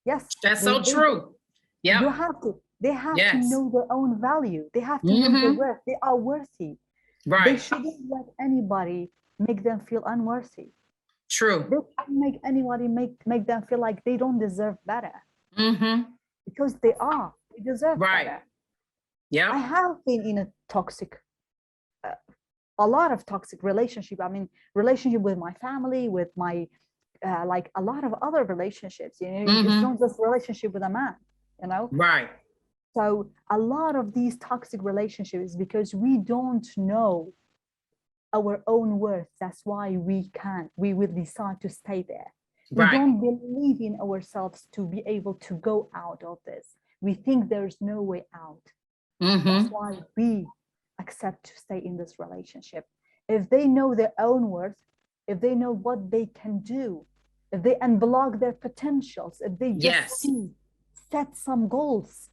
Yes. That's so true. Yeah. They have to know their own value. They have to know their worth. They are worthy. Right. They shouldn't let anybody make them feel unworthy. True. They shouldn't make anybody make them feel like they don't deserve better. Because they deserve better. Yeah. I have been in a lot of toxic relationship. I mean, relationship with my family, with my like a lot of other relationships. It's not just relationship with a man. Right. So a lot of these toxic relationships, because we don't know our own worth, that's why we will decide to stay there. We don't believe in ourselves to be able to go out of this. We think there's no way out. That's why we accept to stay in this relationship. If they know their own worth, if they know what they can do, if they unblock their potentials, if they just set some goals,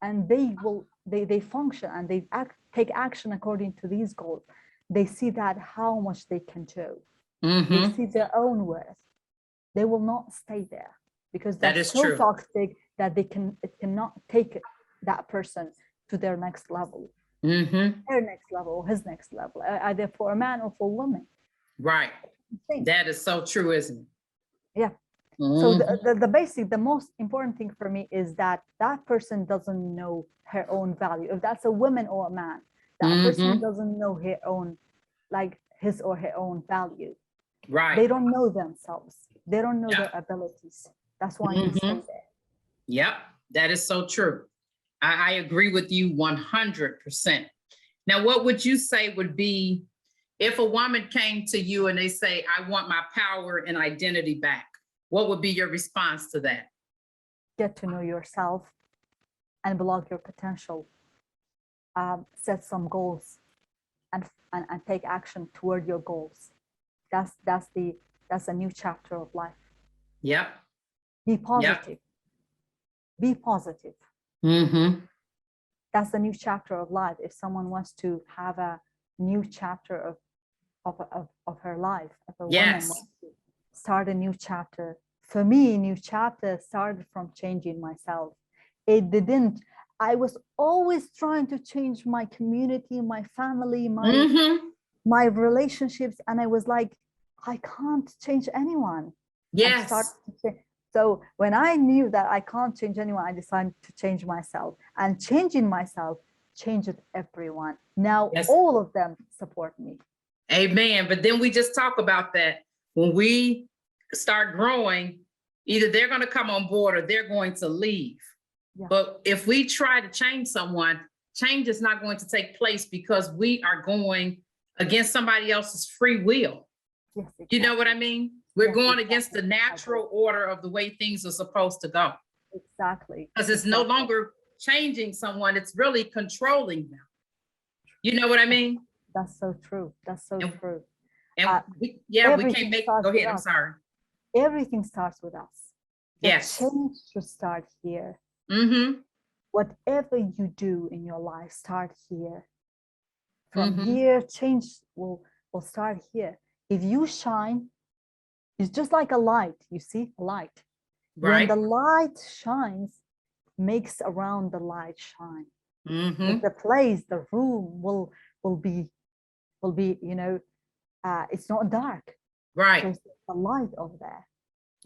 and they function and they take action according to these goals, they see that how much they can do. They see their own worth. They will not stay there, because that's so toxic that it cannot take that person to their next level, her next level, his next level, either for a man or for a woman. Right. That is so true, isn't it? Yeah. So the most important thing for me is that person doesn't know her own value. If that's a woman or a man, that person doesn't know her own, like his or her own value. Right. They don't know themselves. They don't know their abilities. That's why they stay there. Yep. That is so true. I agree with you 100%. Now, what would you say would be if a woman came to you and they say, I want my power and identity back? What would be your response to that? Get to know yourself and unblock your potential. Set some goals and take action toward your goals. That's a new chapter of life. Yep. Be positive. Be positive. That's a new chapter of life. If someone wants to have a new chapter of her life, if a woman wants to start a new chapter, for me, new chapter started from changing myself. It didn't. I was always trying to change my community, my family, my relationships, and I was like, I can't change anyone. Yes. So when I knew that I can't change anyone, I decided to change myself. And changing myself changed everyone. Now all of them support me. Amen. But then we just talk about that. When we start growing, either they're going to come on board or they're going to leave. Yeah. But if we try to change someone, change is not going to take place because we are going against somebody else's free will. Yes, exactly. You know what I mean? We're going against the natural order of the way things are supposed to go. Exactly. Because it's no longer changing someone, it's really controlling them. You know what I mean? That's so true. That's so true. And we can't make, go ahead, I'm sorry. Everything starts with us. Yes. The change should start here. Whatever you do in your life, start here. From here, change will start here. If you shine, it's just like a light, you see, a light. When the light shines, makes around the light shine. The place, the room will be, it's not dark. There's a light over there.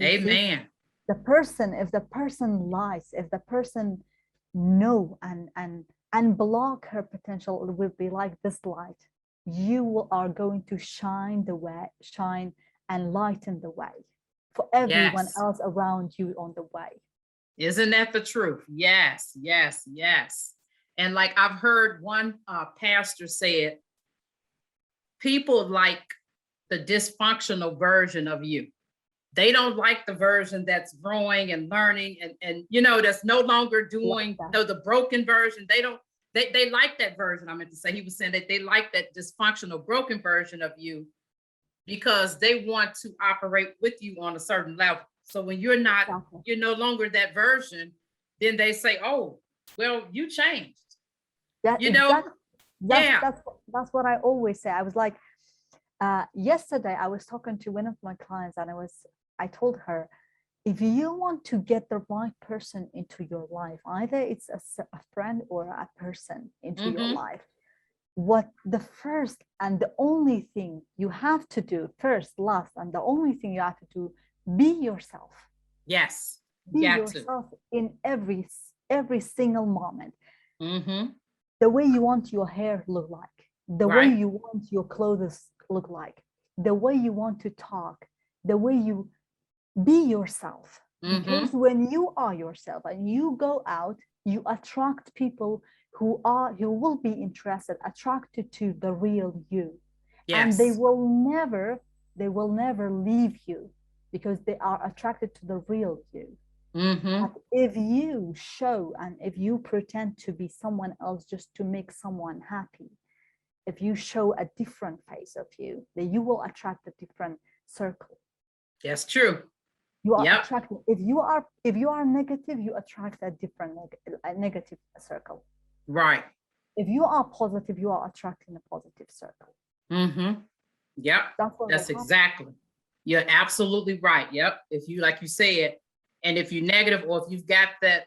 Amen. If the person lies, if the person know and block her potential, it will be like this light. You are going to shine and lighten the way for everyone else around you on the way. Isn't that the truth? Yes, yes, yes. And like I've heard one pastor say it, people like the dysfunctional version of you. They don't like the version that's growing and learning and that's no longer doing the broken version. They like that version. I meant to say, he was saying that they like that dysfunctional broken version of you because they want to operate with you on a certain level. So when you're no longer that version, then they say, oh, well, you changed. That's what I always say. I was like, yesterday I was talking to one of my clients and I told her, if you want to get the right person into your life, either it's a friend or a person into your life, what the first and the only thing you have to do, first, last, and the only thing you have to do, be yourself. Yes. Be yourself in every single moment. The way you want your hair look like, the way you want your clothes look like, the way you want to talk, the way you be yourself. Because when you are yourself and you go out, you attract people who will be interested, attracted to the real you. Yes. And they will never leave you because they are attracted to the real you. But if you show and if you pretend to be someone else just to make someone happy, if you show a different face of you, then you will attract a different circle. That's true. You are attracting. If you are negative, you attract a different negative circle. Right. If you are positive, you are attracting a positive circle. Yep. That's exactly. You're absolutely right. Yep. If you, like you said, and if you're negative or if you've got that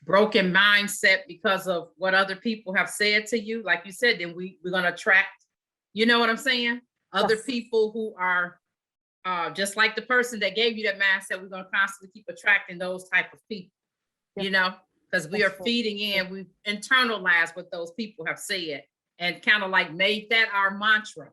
broken mindset because of what other people have said to you, like you said, then we're going to attract, you know what I'm saying? Other people who are just like the person that gave you that mindset. We're going to constantly keep attracting those type of people, because we are feeding in, we've internalized what those people have said and kind of like made that our mantra.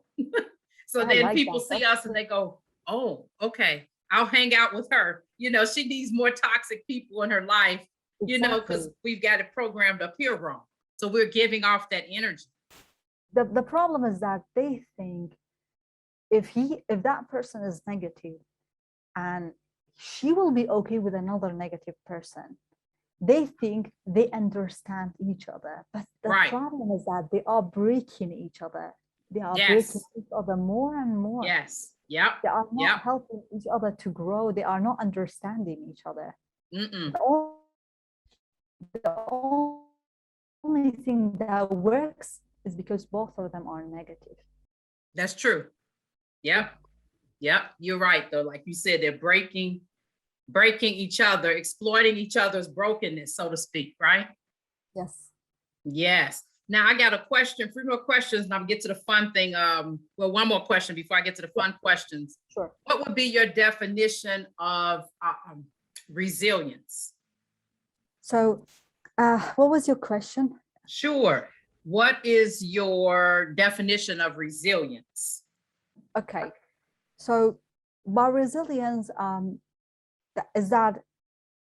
So then people see us and they go, oh, okay, I'll hang out with her. She needs more toxic people in her life, because we've got it programmed up here wrong. So we're giving off that energy. The problem is that they think if that person is negative and she will be okay with another negative person, they think they understand each other. But the problem is that they are breaking each other. They are breaking each other more and more. Yes. Yep. They are not helping each other to grow. They are not understanding each other. The only thing that works is because both of them are negative. That's true. Yep. You're right, though. Like you said, they're breaking each other, exploiting each other's brokenness, so to speak, right? Yes. Now I got a question, 3 more questions, and I'll get to the fun thing. Well, one more question before I get to the fun questions. Sure. What would be your definition of resilience? So, what was your question? Sure. What is your definition of resilience? Okay. So, by resilience, is that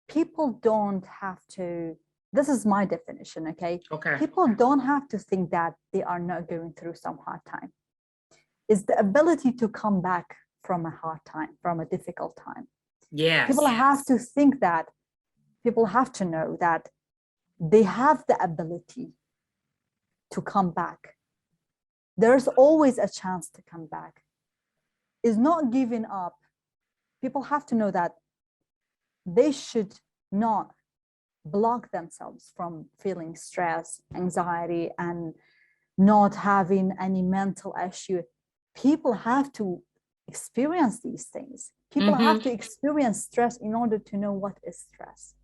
people don't have to. This is my definition, okay? Okay. People don't have to think that they are not going through some hard time. It's the ability to come back from a hard time, from a difficult time. Yes. People have to think that, people have to know that they have the ability to come back. There's always a chance to come back. It's not giving up. People have to know that they should not block themselves from feeling stress, anxiety, and not having any mental issue. People have to experience these things. People have to experience stress in order to know what is stress,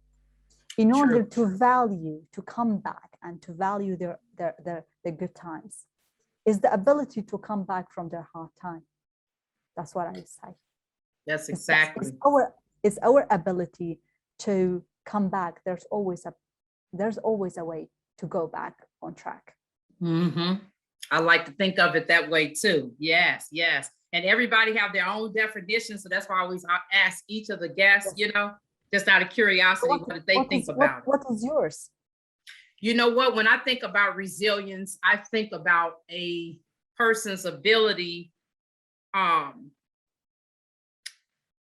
in order to come back and to value their good times. Is the ability to come back from their hard time. That's what I would say. That's exactly. It's our ability to come back. There's always a way to go back on track. I like to think of it that way too. Yes. And everybody have their own definition. So that's why I always ask each of the guests, Just out of curiosity, what did they think about it? What is yours? You know what? When I think about resilience, I think about a person's ability,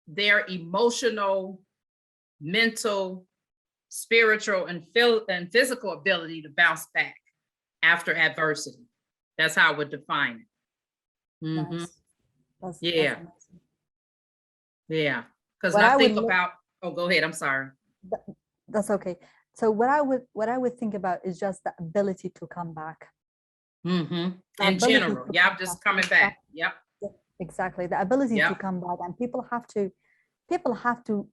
their emotional, mental, spiritual, and physical ability to bounce back after adversity. That's how I would define it. Mm-hmm. Nice. Yeah. That's yeah. Because I think about, oh, go ahead. I'm sorry. That's okay. So what I would think about is just the ability to come back. Mm-hmm. In general. Yeah, I'm just coming back. Yep. Exactly. The ability to come back, and people have to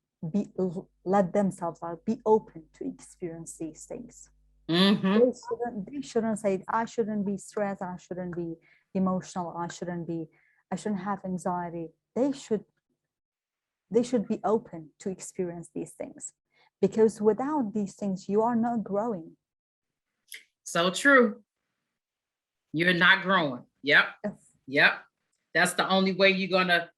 let themselves out, be open to experience these things. Mm-hmm. They shouldn't say, I shouldn't be stressed, I shouldn't be emotional, I shouldn't have anxiety. They should be open to experience these things, because without these things, you are not growing. So true. You're not growing. Yep. Yes. Yep. That's the only way you're going to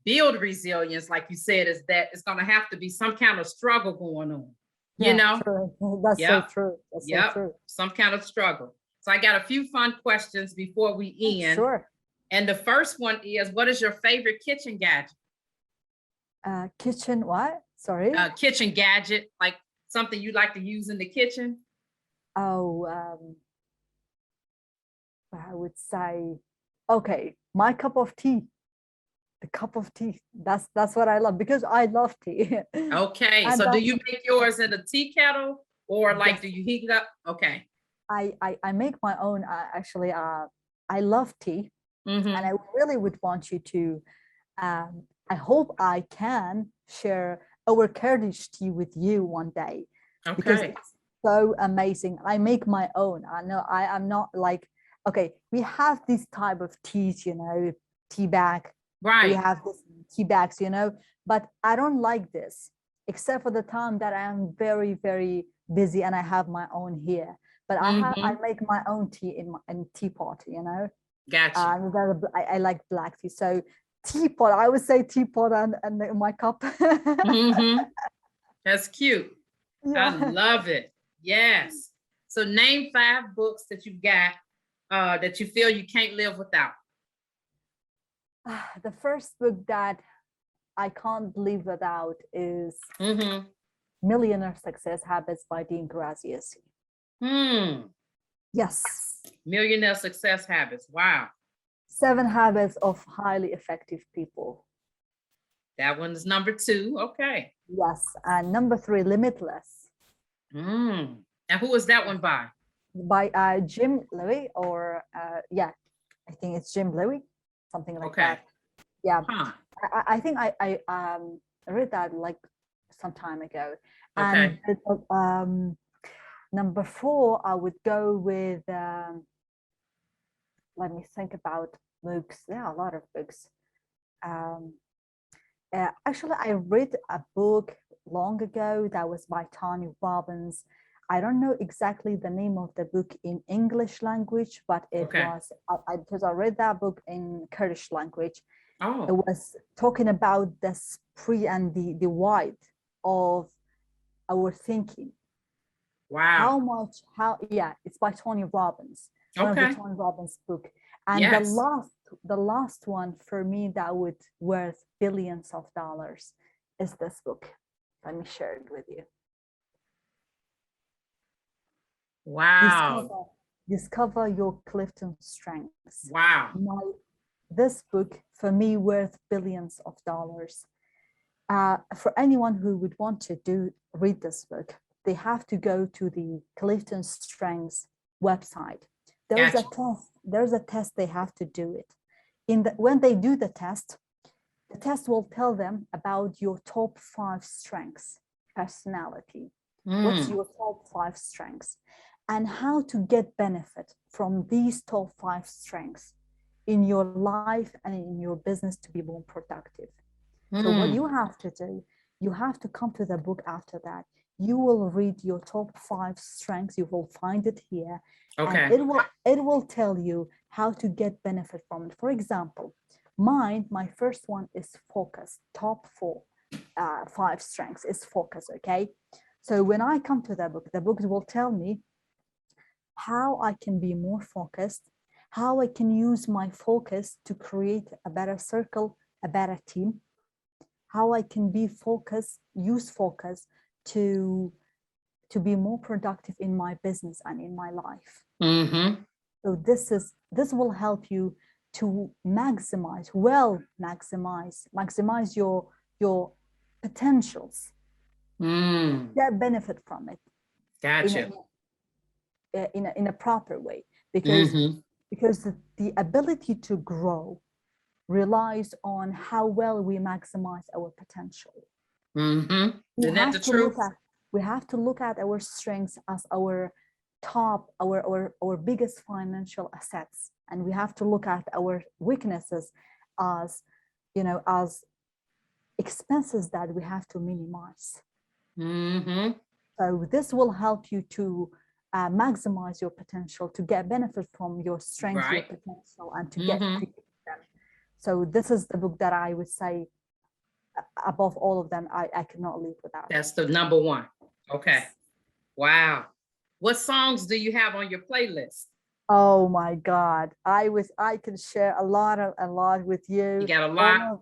build resilience, like you said, is that it's going to have to be some kind of struggle going on. You know? True. That's so true. That's so true. Some kind of struggle. So I got a few fun questions before we end. Sure. And the first one is, what is your favorite kitchen gadget? Kitchen what? Sorry? Kitchen gadget, like something you like to use in the kitchen? Oh, I would say, okay, my cup of tea. The cup of tea. That's what I love, because I love tea. Okay. So do you make yours in a tea kettle, or like, do you heat it up? Okay. I make my own. Actually, I love tea. Mm-hmm. And I really would want you to, I hope I can share our Kurdish tea with you one day. Okay. Because it's so amazing. I make my own. I know I'm not like, okay, we have this type of teas, tea bag. Right. We have this tea bags, but I don't like this, except for the time that I am very, very busy and I have my own here. But I make my own tea in teapot, Gotcha. I like black tea. So teapot, I would say teapot and my cup. That's cute. Yeah. I love it. Yes. So name 5 books that you've got that you feel you can't live without. The first book that I can't live without is Millionaire Success Habits by Dean Graziosi. Yes. Millionaire Success Habits. Wow. 7 Habits of Highly Effective People. That one's number 2. Okay. Yes. And number 3, Limitless. And who is that one by? By Jim Louie, or I think it's Jim Louie, something like that. Yeah. Huh. I think I read that like some time ago. Okay. And number 4, I would go with, let me think about books. There are a lot of books. Actually, I read a book long ago that was by Tony Robbins. I don't know exactly the name of the book in English language, but it was, because I read that book in Kurdish language. Oh. It was talking about the spree and the wide of our thinking. Wow. It's by Tony Robbins. One of the Tony Robbins book. And the last one for me that would worth billions of dollars is this book. Let me share it with you. Wow. Discover your Clifton strengths. Wow. This book for me worth billions of dollars. For anyone who would want to read this book, they have to go to the Clifton Strengths website. There's a test they have to do it. When they do the test will tell them about your top 5 strengths, personality. What's your top 5 strengths, and how to get benefit from these top 5 strengths in your life and in your business to be more productive. So what you have to do, you have to come to the book after that. You will read your top 5 strengths. You will find it here. Okay. And it will tell you how to get benefit from it. For example, my first one is focus, top 4. 5 strengths is focus. Okay, so when I come to the book will tell me how I can be more focused, how I can use my focus to create a better circle, a better team, how I can be focused, use focus to be more productive in my business and in my life. Mm-hmm. So this will help you to maximize your potentials. Get benefit from it. Gotcha. In a proper way, because the ability to grow relies on how well we maximize our potential. Isn't that the truth? We have to look at our strengths as our biggest financial assets, and we have to look at our weaknesses as as expenses that we have to minimize. So this will help you to maximize your potential, to get benefit from your strengths, your potential, and to get to them. So this is the book that I would say, above all of them, I cannot live without. That's the number one. Okay. Wow. What songs do you have on your playlist? Oh my God. I can share a lot with you. You got a lot?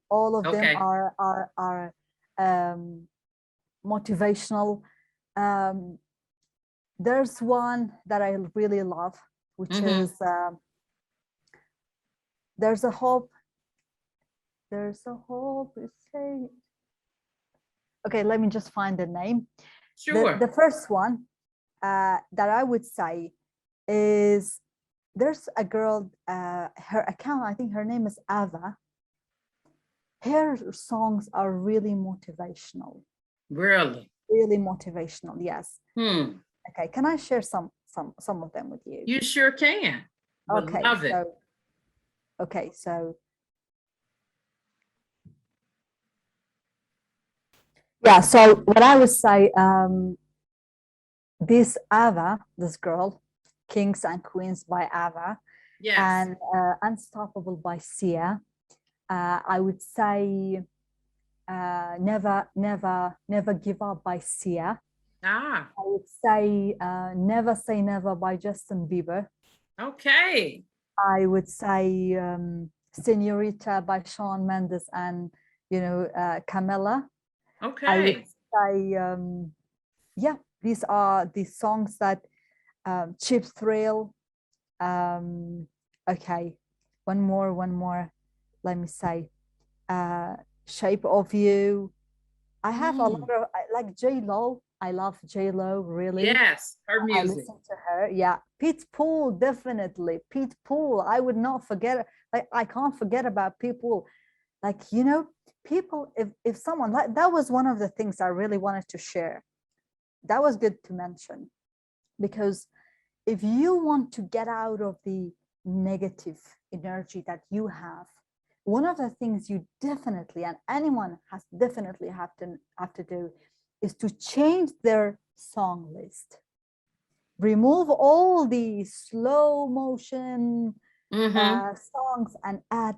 All of them are motivational. There's one that I really love, which is There's a Hope. There's a hope, we say. Okay, let me just find the name. Sure. The first one that I would say is, there's a girl, her account, I think her name is Ava. Her songs are really motivational. Really? Really motivational, yes. Okay, can I share some of them with you? You sure can. Okay, love it. So yeah, so what I would say, this Ava, this girl, Kings and Queens by Ava, yes, and Unstoppable by Sia. I would say Never Give Up by Sia. I would say Never Say Never by Justin Bieber. Okay. I would say Senorita by Shawn Mendes and Camila. Okay. I would say yeah, these are the songs that Cheap Thrill. Okay, one more. Let me say Shape of You. I have a lot of, like J-Lo. I love J-Lo, really. Yes, her music. I listen to her. Yeah, Pitbull, definitely. Pitbull. I would not forget. Like, I can't forget about Pitbull. Like, people. If someone, like, that was one of the things I really wanted to share. That was good to mention, because if you want to get out of the negative energy that you have, one of the things you definitely, and anyone has definitely have to do, is to change their song list. Remove all the slow motion songs and add,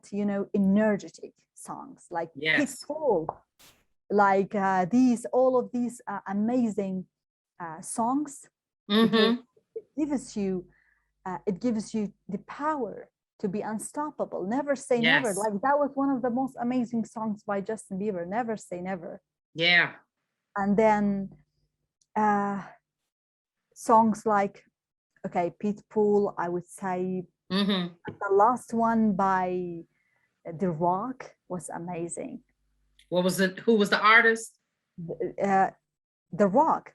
energetic songs like Pitbull, like all of these amazing songs. Because it gives you the power to be unstoppable. Never Say Never. Like, that was one of the most amazing songs by Justin Bieber. Never Say Never. Yeah. And then songs like, okay, Pitbull, I would say the last one by The Rock was amazing. What was it? Who was the artist? The Rock.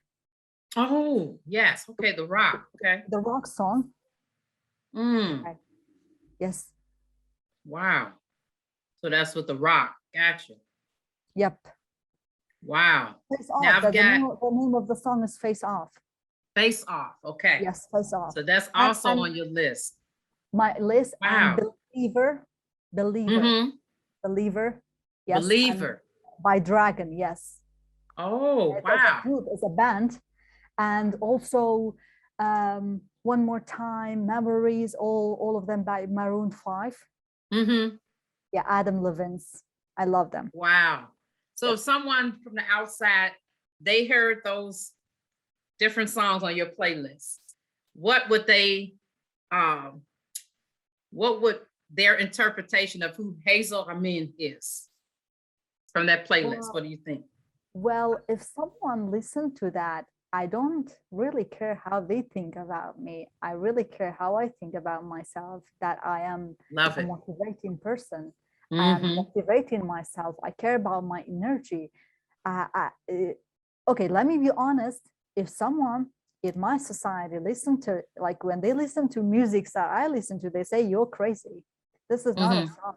Oh, yes. Okay, The Rock. Okay. The Rock song. Okay. Yes. Wow. So that's with The Rock. Gotcha. Yep. Wow. Face Off. The name of the song is Face Off. Face Off. Okay. Yes, Face Off. So that's also on your list. My list. Wow. And Believer. Yes. Believer. By Dragon. Yes. Oh, wow. It's a group, it's a band. And also One More Time, Memories, all of them by Maroon 5. Yeah, Adam Levine's. I love them. Wow. So if someone from the outside, they heard those different songs on your playlist, what would their interpretation of who Hazel Amin is from that playlist? What do you think? Well, if someone listened to that, I don't really care how they think about me. I really care how I think about myself, that I am a motivating person. I am motivating myself. I care about my energy. Okay, let me be honest. If someone in my society listen to, like when they listen to music that I listen to, they say, you're crazy. This is not a song,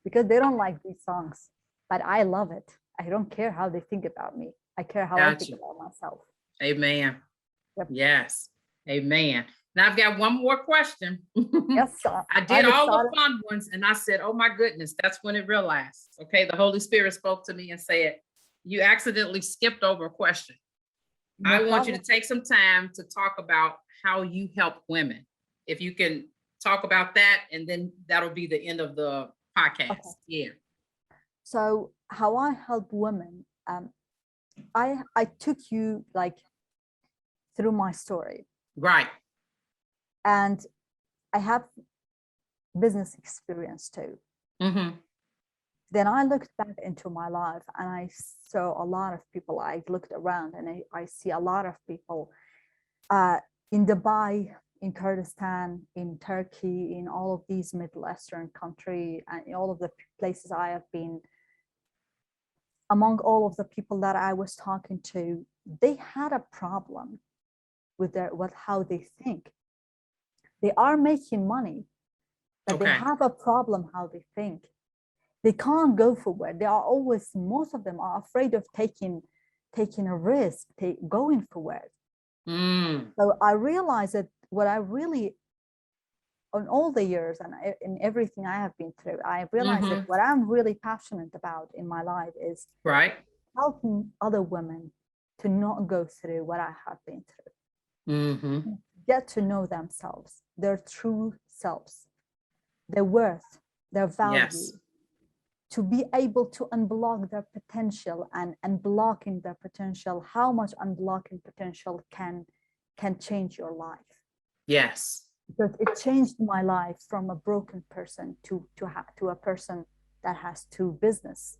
because they don't like these songs, but I love it. I don't care how they think about me. I care how I think about myself. Amen. Yep. Yes. Amen. Now I've got one more question. Yes. I did all the fun ones and I said, oh my goodness, that's when it realized. Okay. The Holy Spirit spoke to me and said, you accidentally skipped over a question. I want you to take some time to talk about how you help women. If you can talk about that, and then that'll be the end of the podcast. Okay. Yeah. So how I help women, I took you like through my story. Right. And I have business experience too. Then I looked back into my life and I saw a lot of people. I looked around and I see a lot of people in Dubai, in Kurdistan, in Turkey, in all of these Middle Eastern countries, and in all of the places I have been. Among all of the people that I was talking to, they had a problem with how they think. They are making money, but they have a problem how they think. They can't go forward. They are always, most of them are afraid of taking a risk, going forward. So I realized that what I really, on all the years and in everything I have been through, I realized that what I'm really passionate about in my life is helping other women to not go through what I have been through. Get to know themselves, their true selves, their worth, their value, to be able to unblock their potential, and unblocking their potential, how much unblocking potential can change your life. Yes. Because it changed my life from a broken person to a person that has two business.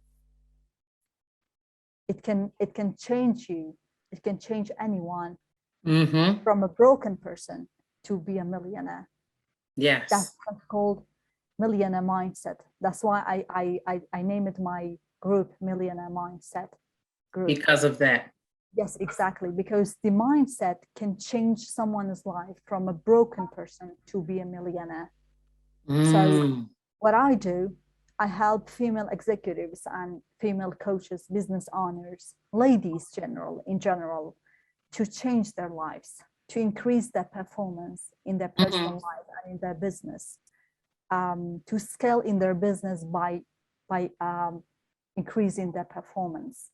It can change you. It can change anyone from a broken person to be a millionaire. Yes. That's called millionaire mindset. That's why I name it my group, Millionaire Mindset Group. Because of that. Yes, exactly. Because the mindset can change someone's life from a broken person to be a millionaire. So what I do, I help female executives and female coaches, business owners, ladies in general, to change their lives, to increase their performance in their personal life and in their business, to scale in their business by increasing their performance.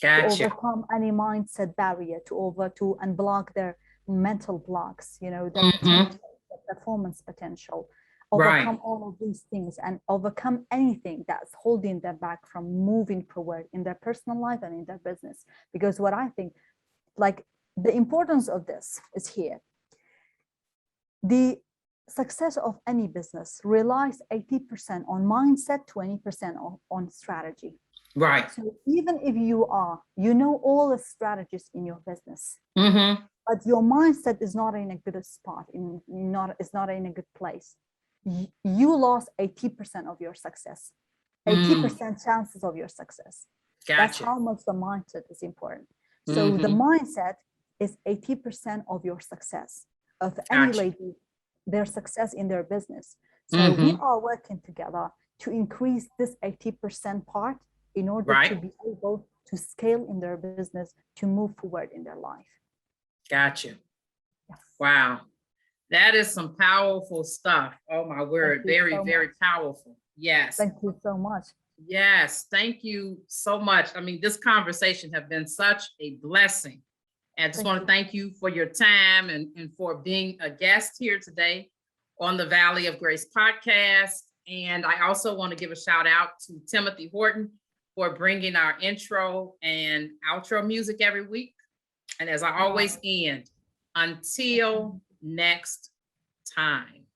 Gotcha. To overcome any mindset barrier, to unblock their mental blocks, their potential, their performance potential, overcome all of these things, and overcome anything that's holding them back from moving forward in their personal life and in their business. Because what I think, like, the importance of this is here. The success of any business relies 80% on mindset, 20% on strategy. Right. So even if you know all the strategies in your business, but your mindset is not in a good spot, it's not in a good place, you lost 80% of your success, 80% chances of your success. Gotcha. That's how much the mindset is important. So the mindset is 80% of your success, of any lady, their success in their business. So we are working together to increase this 80% part in order to be able to scale in their business, to move forward in their life. Gotcha. Yes. Wow. That is some powerful stuff. Oh my word. Very, very powerful. Yes. Thank you so much. Yes. Thank you so much. I mean, this conversation has been such a blessing. And I just want to thank you for your time and for being a guest here today on the Valley of Grace podcast. And I also want to give a shout out to Timothy Horton for bringing our intro and outro music every week. And as I always end, until next time.